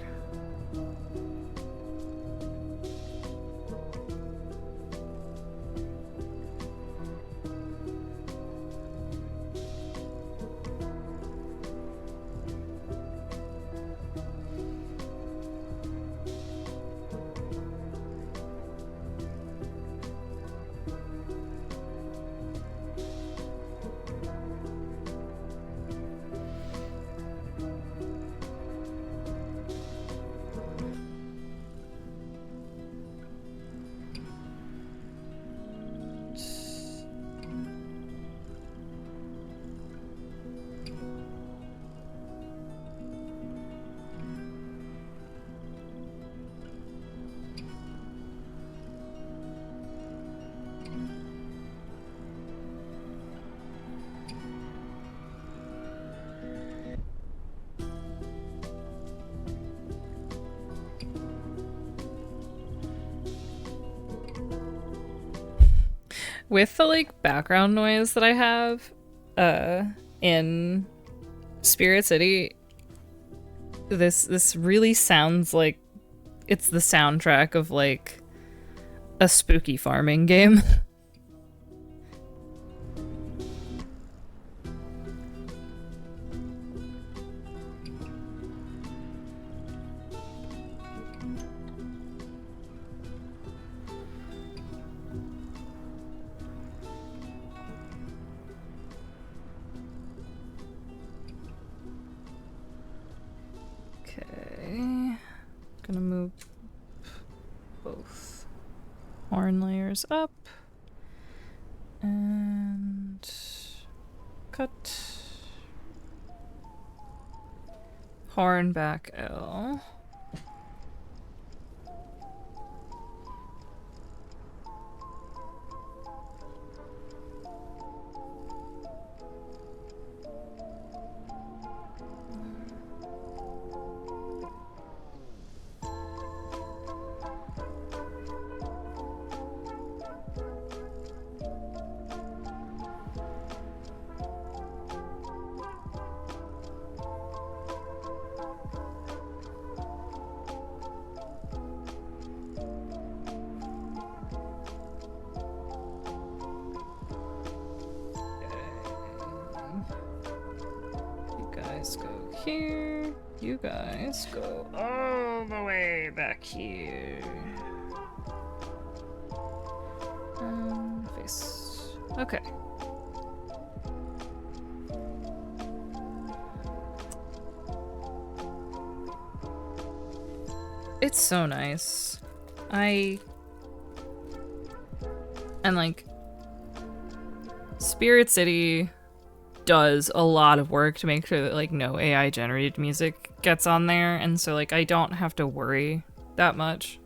With the like background noise that I have in Spirit City, this really sounds like it's the soundtrack of like a spooky farming game. Gonna move both horn layers up and cut horn back L. Here, you guys go all the way back here. Face. Okay. It's so nice. And like, Spirit City does a lot of work to make sure that like no AI generated music gets on there, and so like I don't have to worry that much.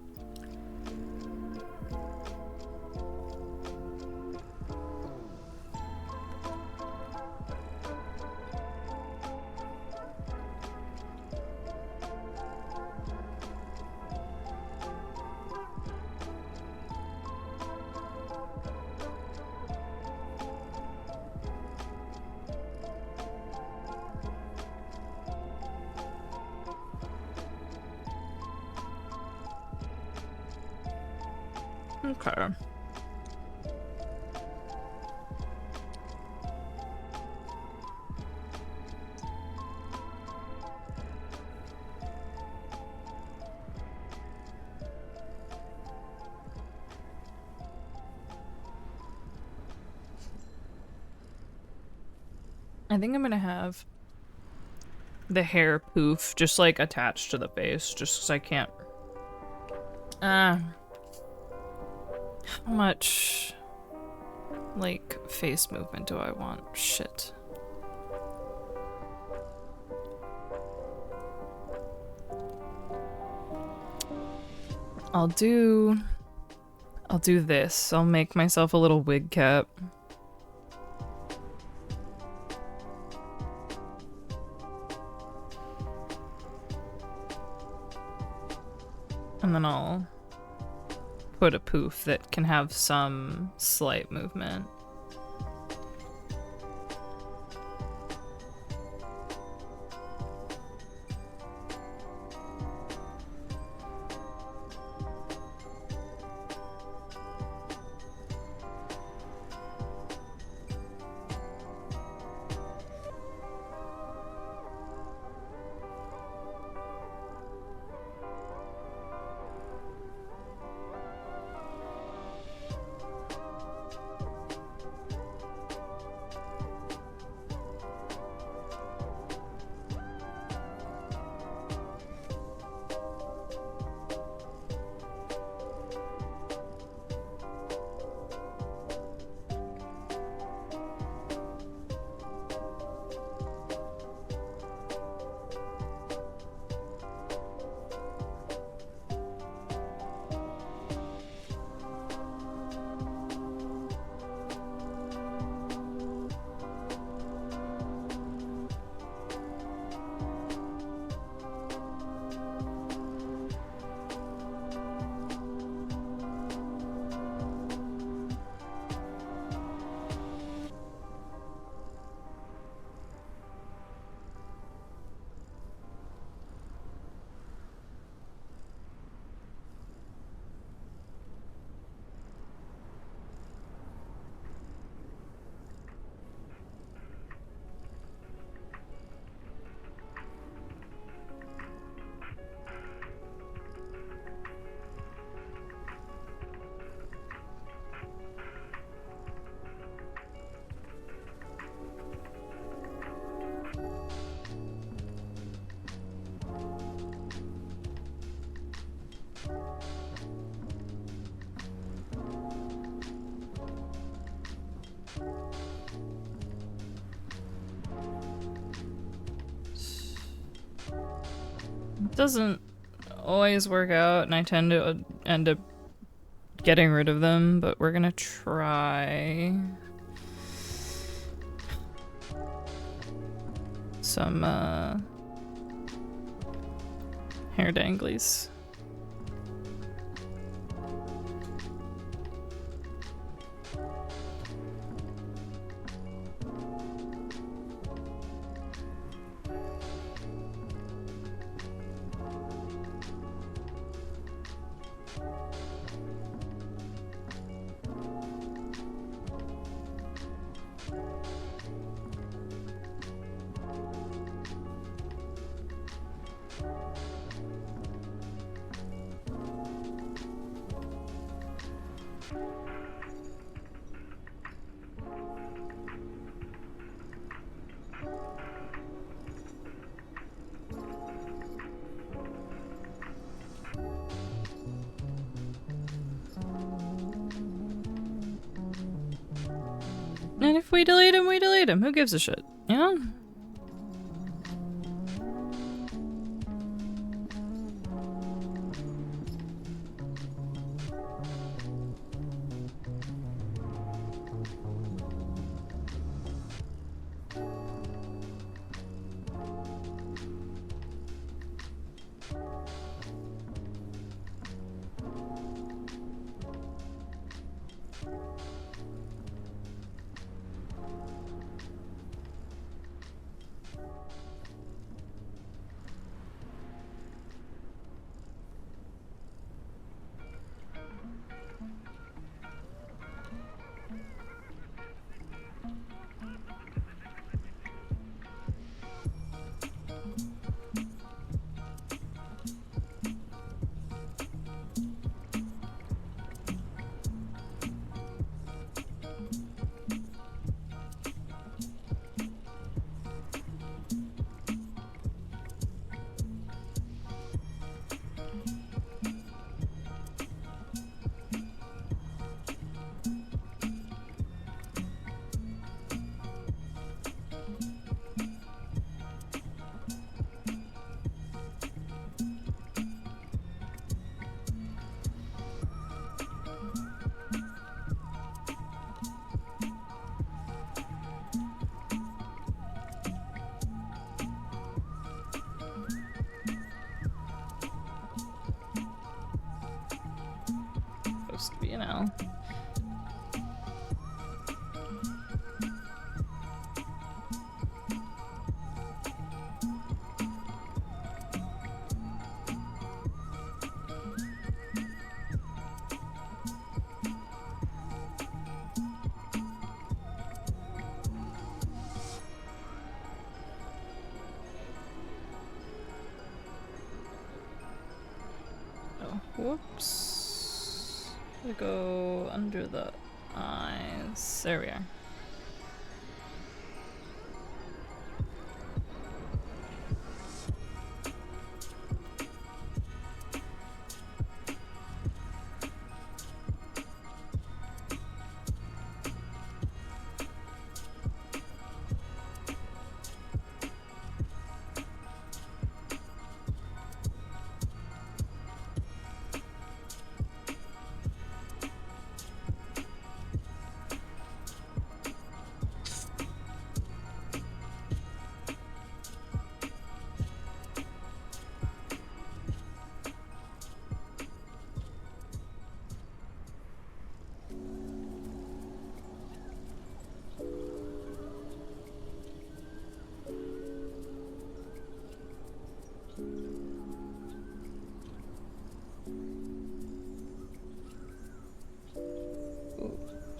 Okay. I think I'm gonna have the hair poof just like attached to the face, just because I can't. How much like face movement do I want? Shit. I'll do this. I'll make myself a little wig cap. And then I'll put a poof that can have some slight movement. It doesn't always work out, and I tend to end up getting rid of them, but we're gonna try some hair danglies. And if we delete him, we delete him. Who gives a shit? You know? Just, you know. Whoops. We go under the eyes. There we are.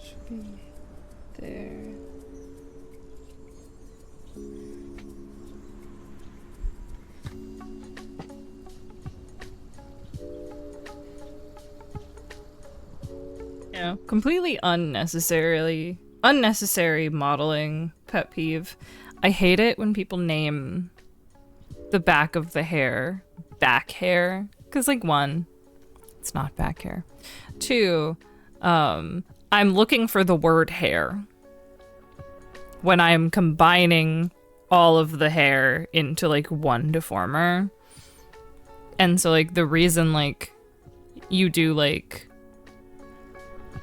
Should be there. You know, completely unnecessary modeling pet peeve. I hate it when people name the back of the hair back hair, because like, one, it's not back hair. Two, I'm looking for the word hair when I'm combining all of the hair into like one deformer. And so like the reason like you do like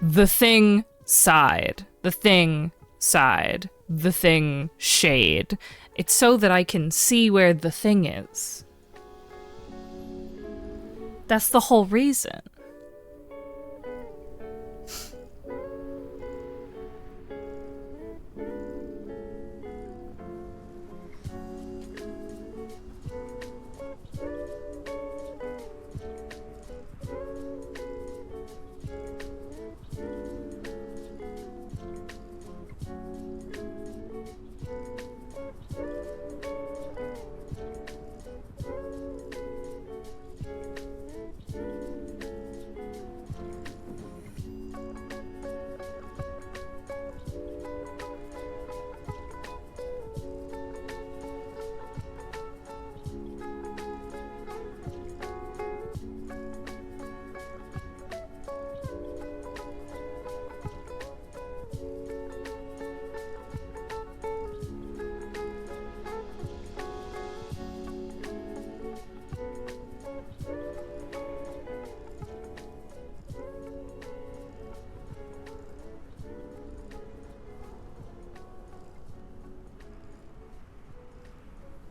the thing side, the thing side, the thing shade, it's so that I can see where the thing is. That's the whole reason.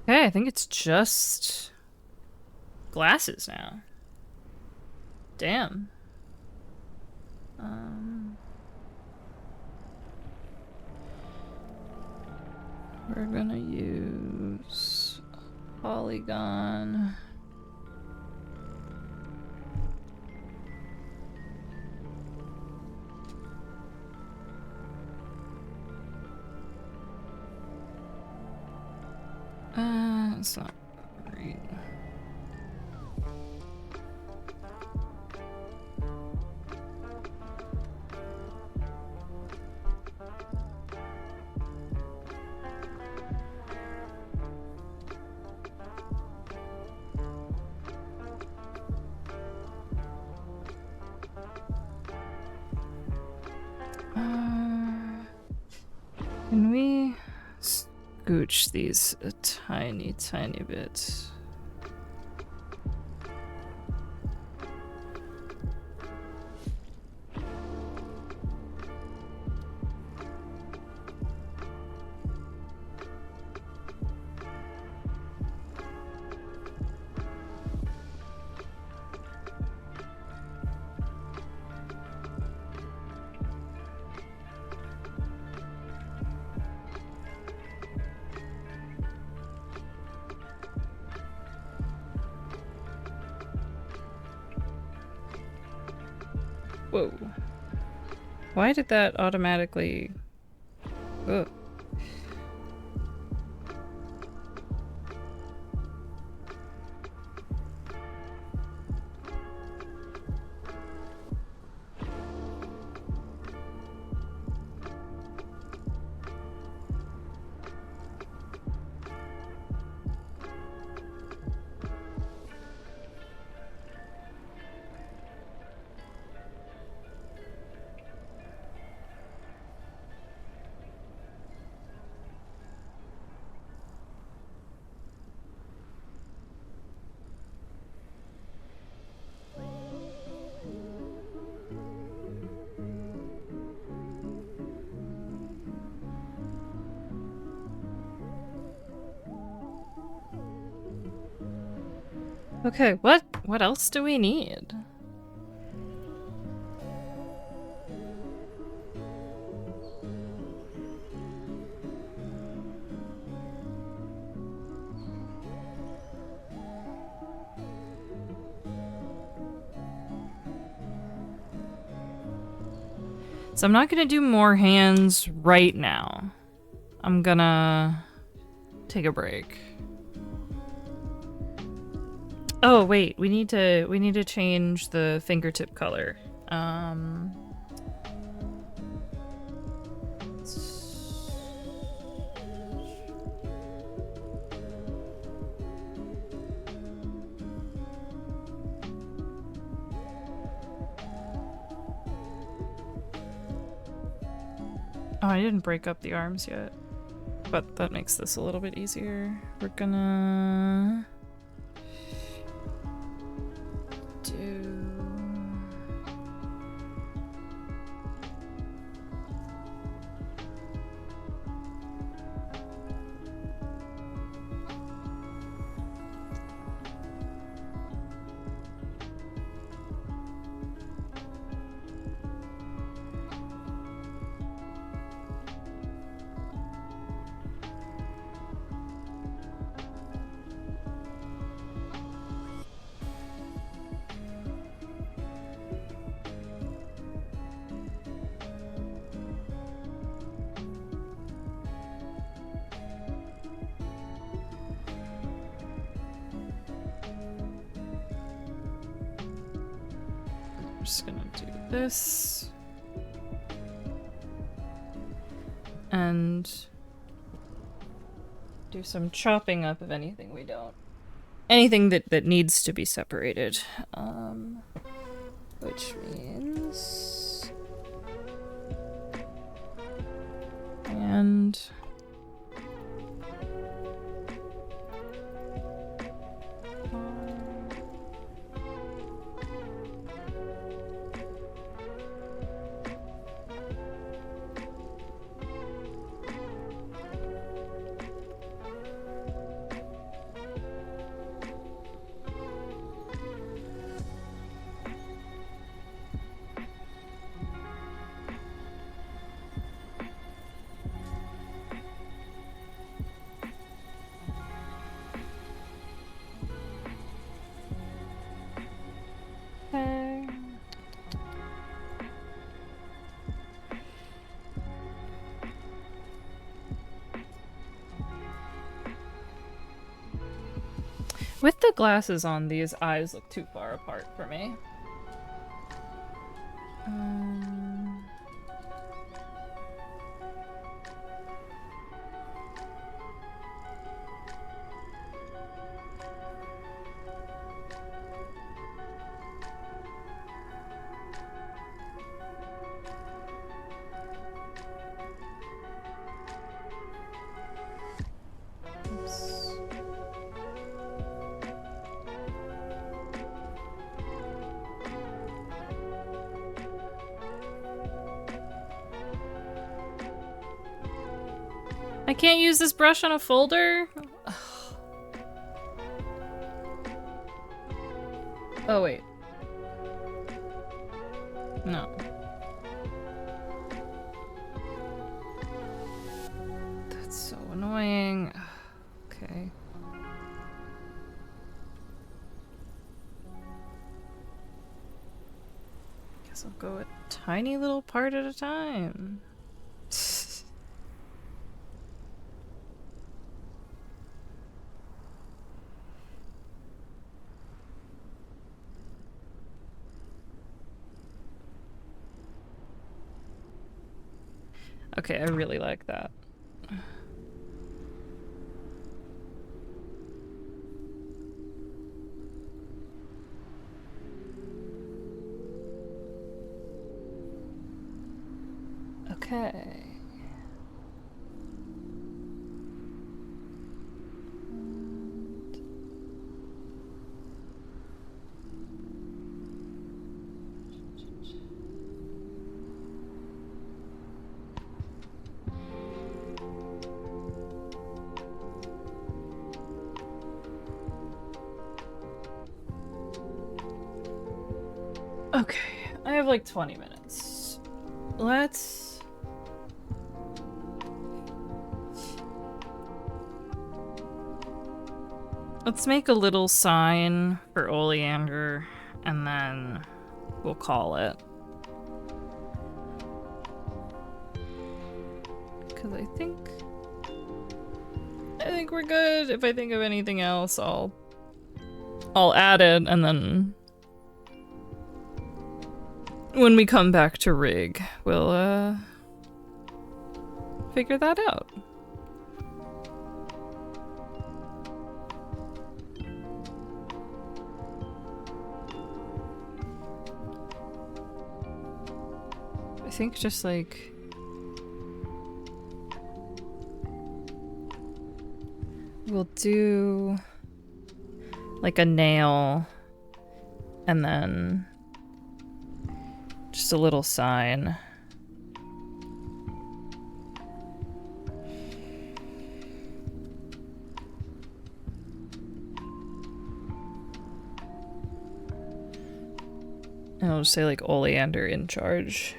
Okay, I think it's just glasses now. Damn. We're gonna use polygon. It's not right. Can we scooch these a tiny bit? Whoa. Why did that automatically... Ugh. Okay, what else do we need? So I'm not gonna do more hands right now. I'm gonna take a break. Oh wait, we need to change the fingertip color. Oh, I didn't break up the arms yet, but that makes this a little bit easier. We're gonna do... I'm just gonna do this. And do some chopping up of anything we don't. Anything that needs to be separated. Which means... And... With the glasses on, these eyes look too far apart for me. I can't use this brush on a folder? Oh, wait. No. That's so annoying. Okay. Guess I'll go a tiny little part at a time. Okay, I really like that. Okay. Okay, I have like 20 minutes. Let's make a little sign for oleander and then we'll call it. Cause I think we're good. If I think of anything else, I'll add it, and then when we come back to rig, we'll figure that out. I think just like we'll do like a nail and then just a little sign. And I'll just say like oleander in charge.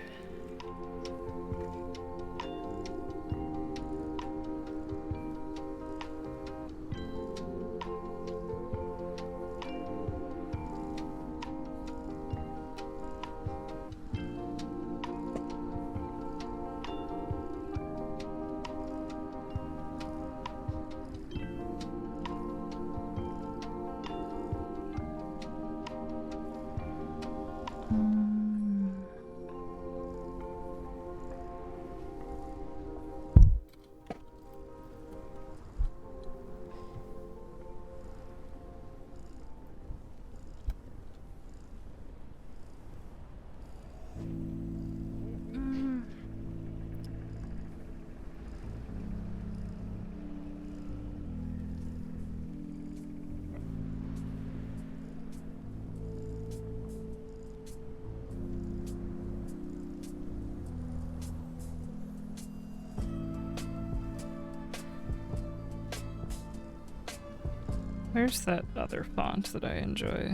Where's that other font that I enjoy?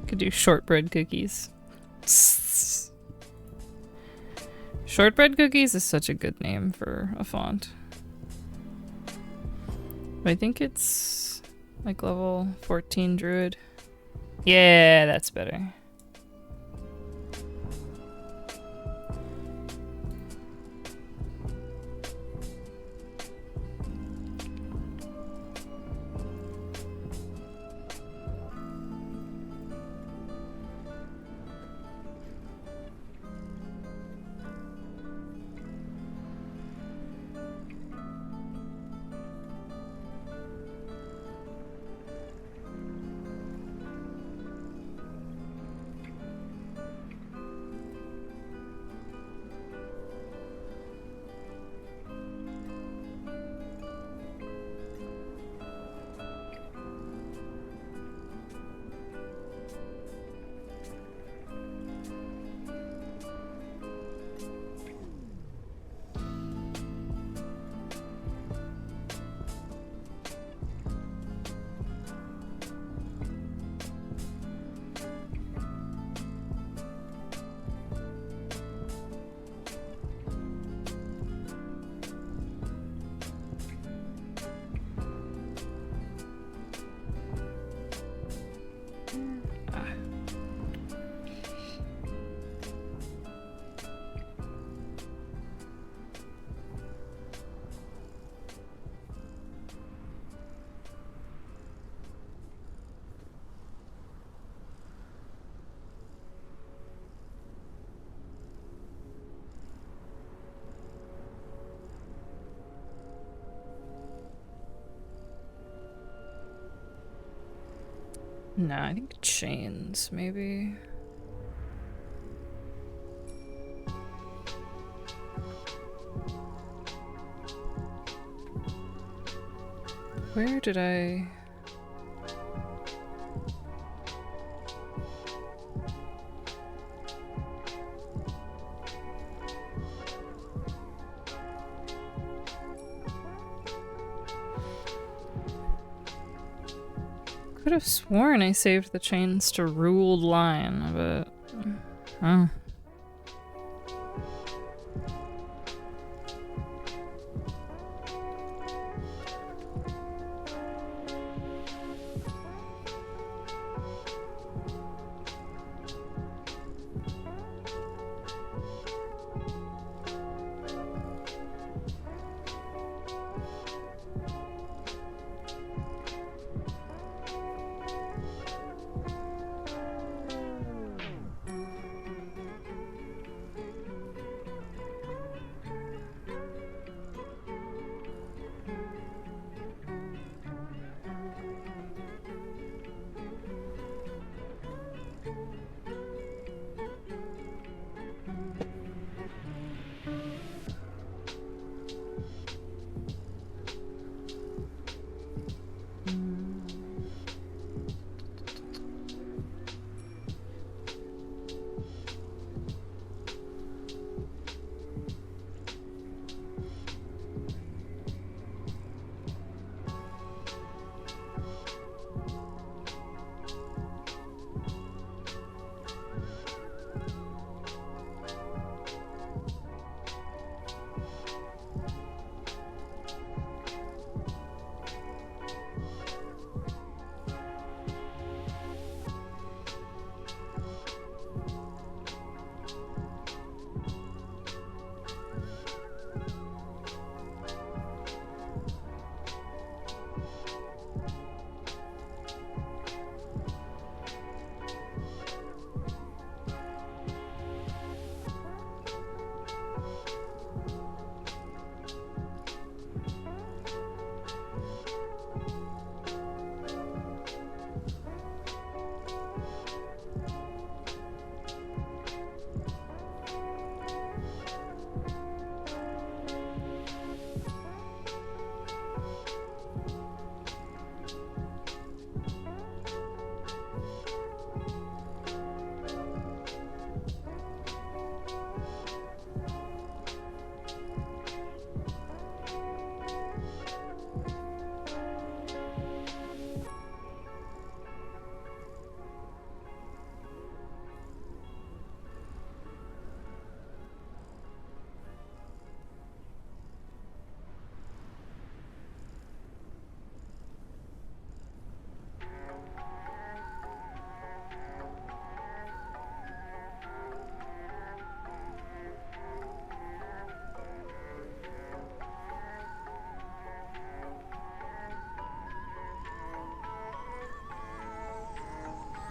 Could do shortbread cookies. Shortbread cookies is such a good name for a font. I think it's like level 14 druid. Yeah, that's better. No, I think chains, maybe. Where did I... Could have sworn I saved the chains to ruled line, but... Huh.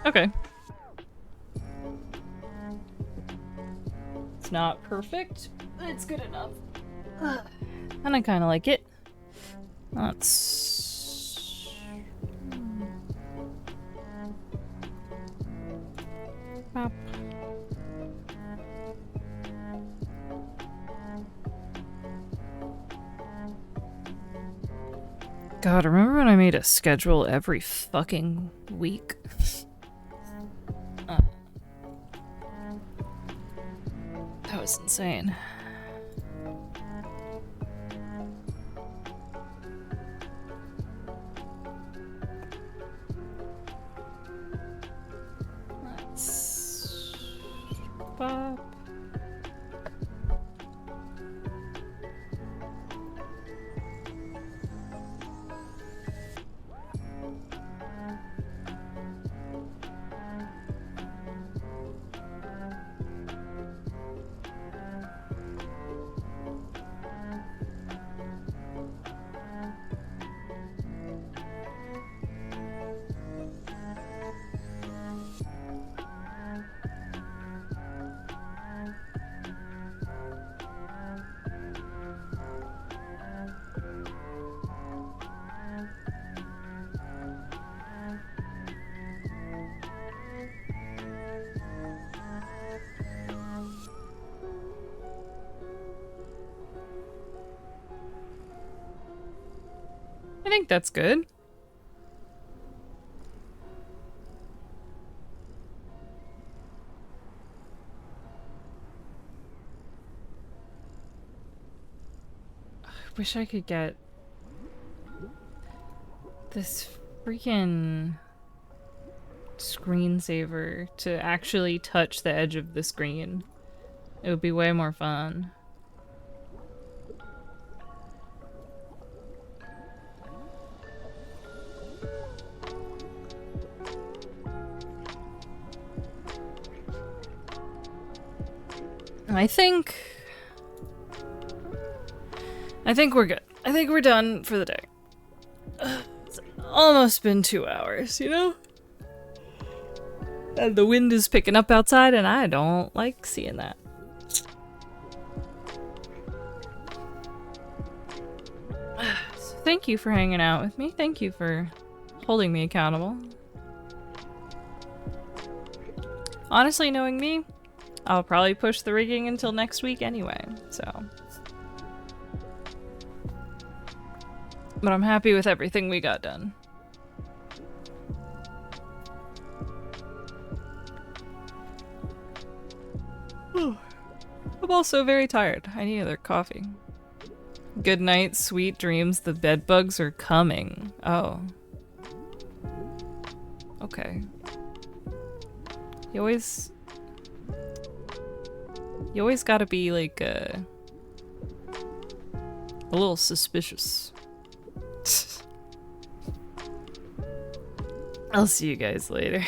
Okay. It's not perfect, but it's good enough. And I kind of like it. Let's... Pop. God, remember when I made a schedule every fucking week? That was insane. Let's pop. think that's good. I wish I could get this freaking screensaver to actually touch the edge of the screen. It would be way more fun. I think we're good. I think we're done for the day. It's almost been 2 hours, you know? And the wind is picking up outside, and I don't like seeing that. So thank you for hanging out with me. Thank you for holding me accountable. Honestly, knowing me, I'll probably push the rigging until next week anyway, so. But I'm happy with everything we got done. I'm also very tired. I need another coffee. Good night, sweet dreams. The bed bugs are coming. Oh. Okay. You always gotta be like a little suspicious. I'll see you guys later.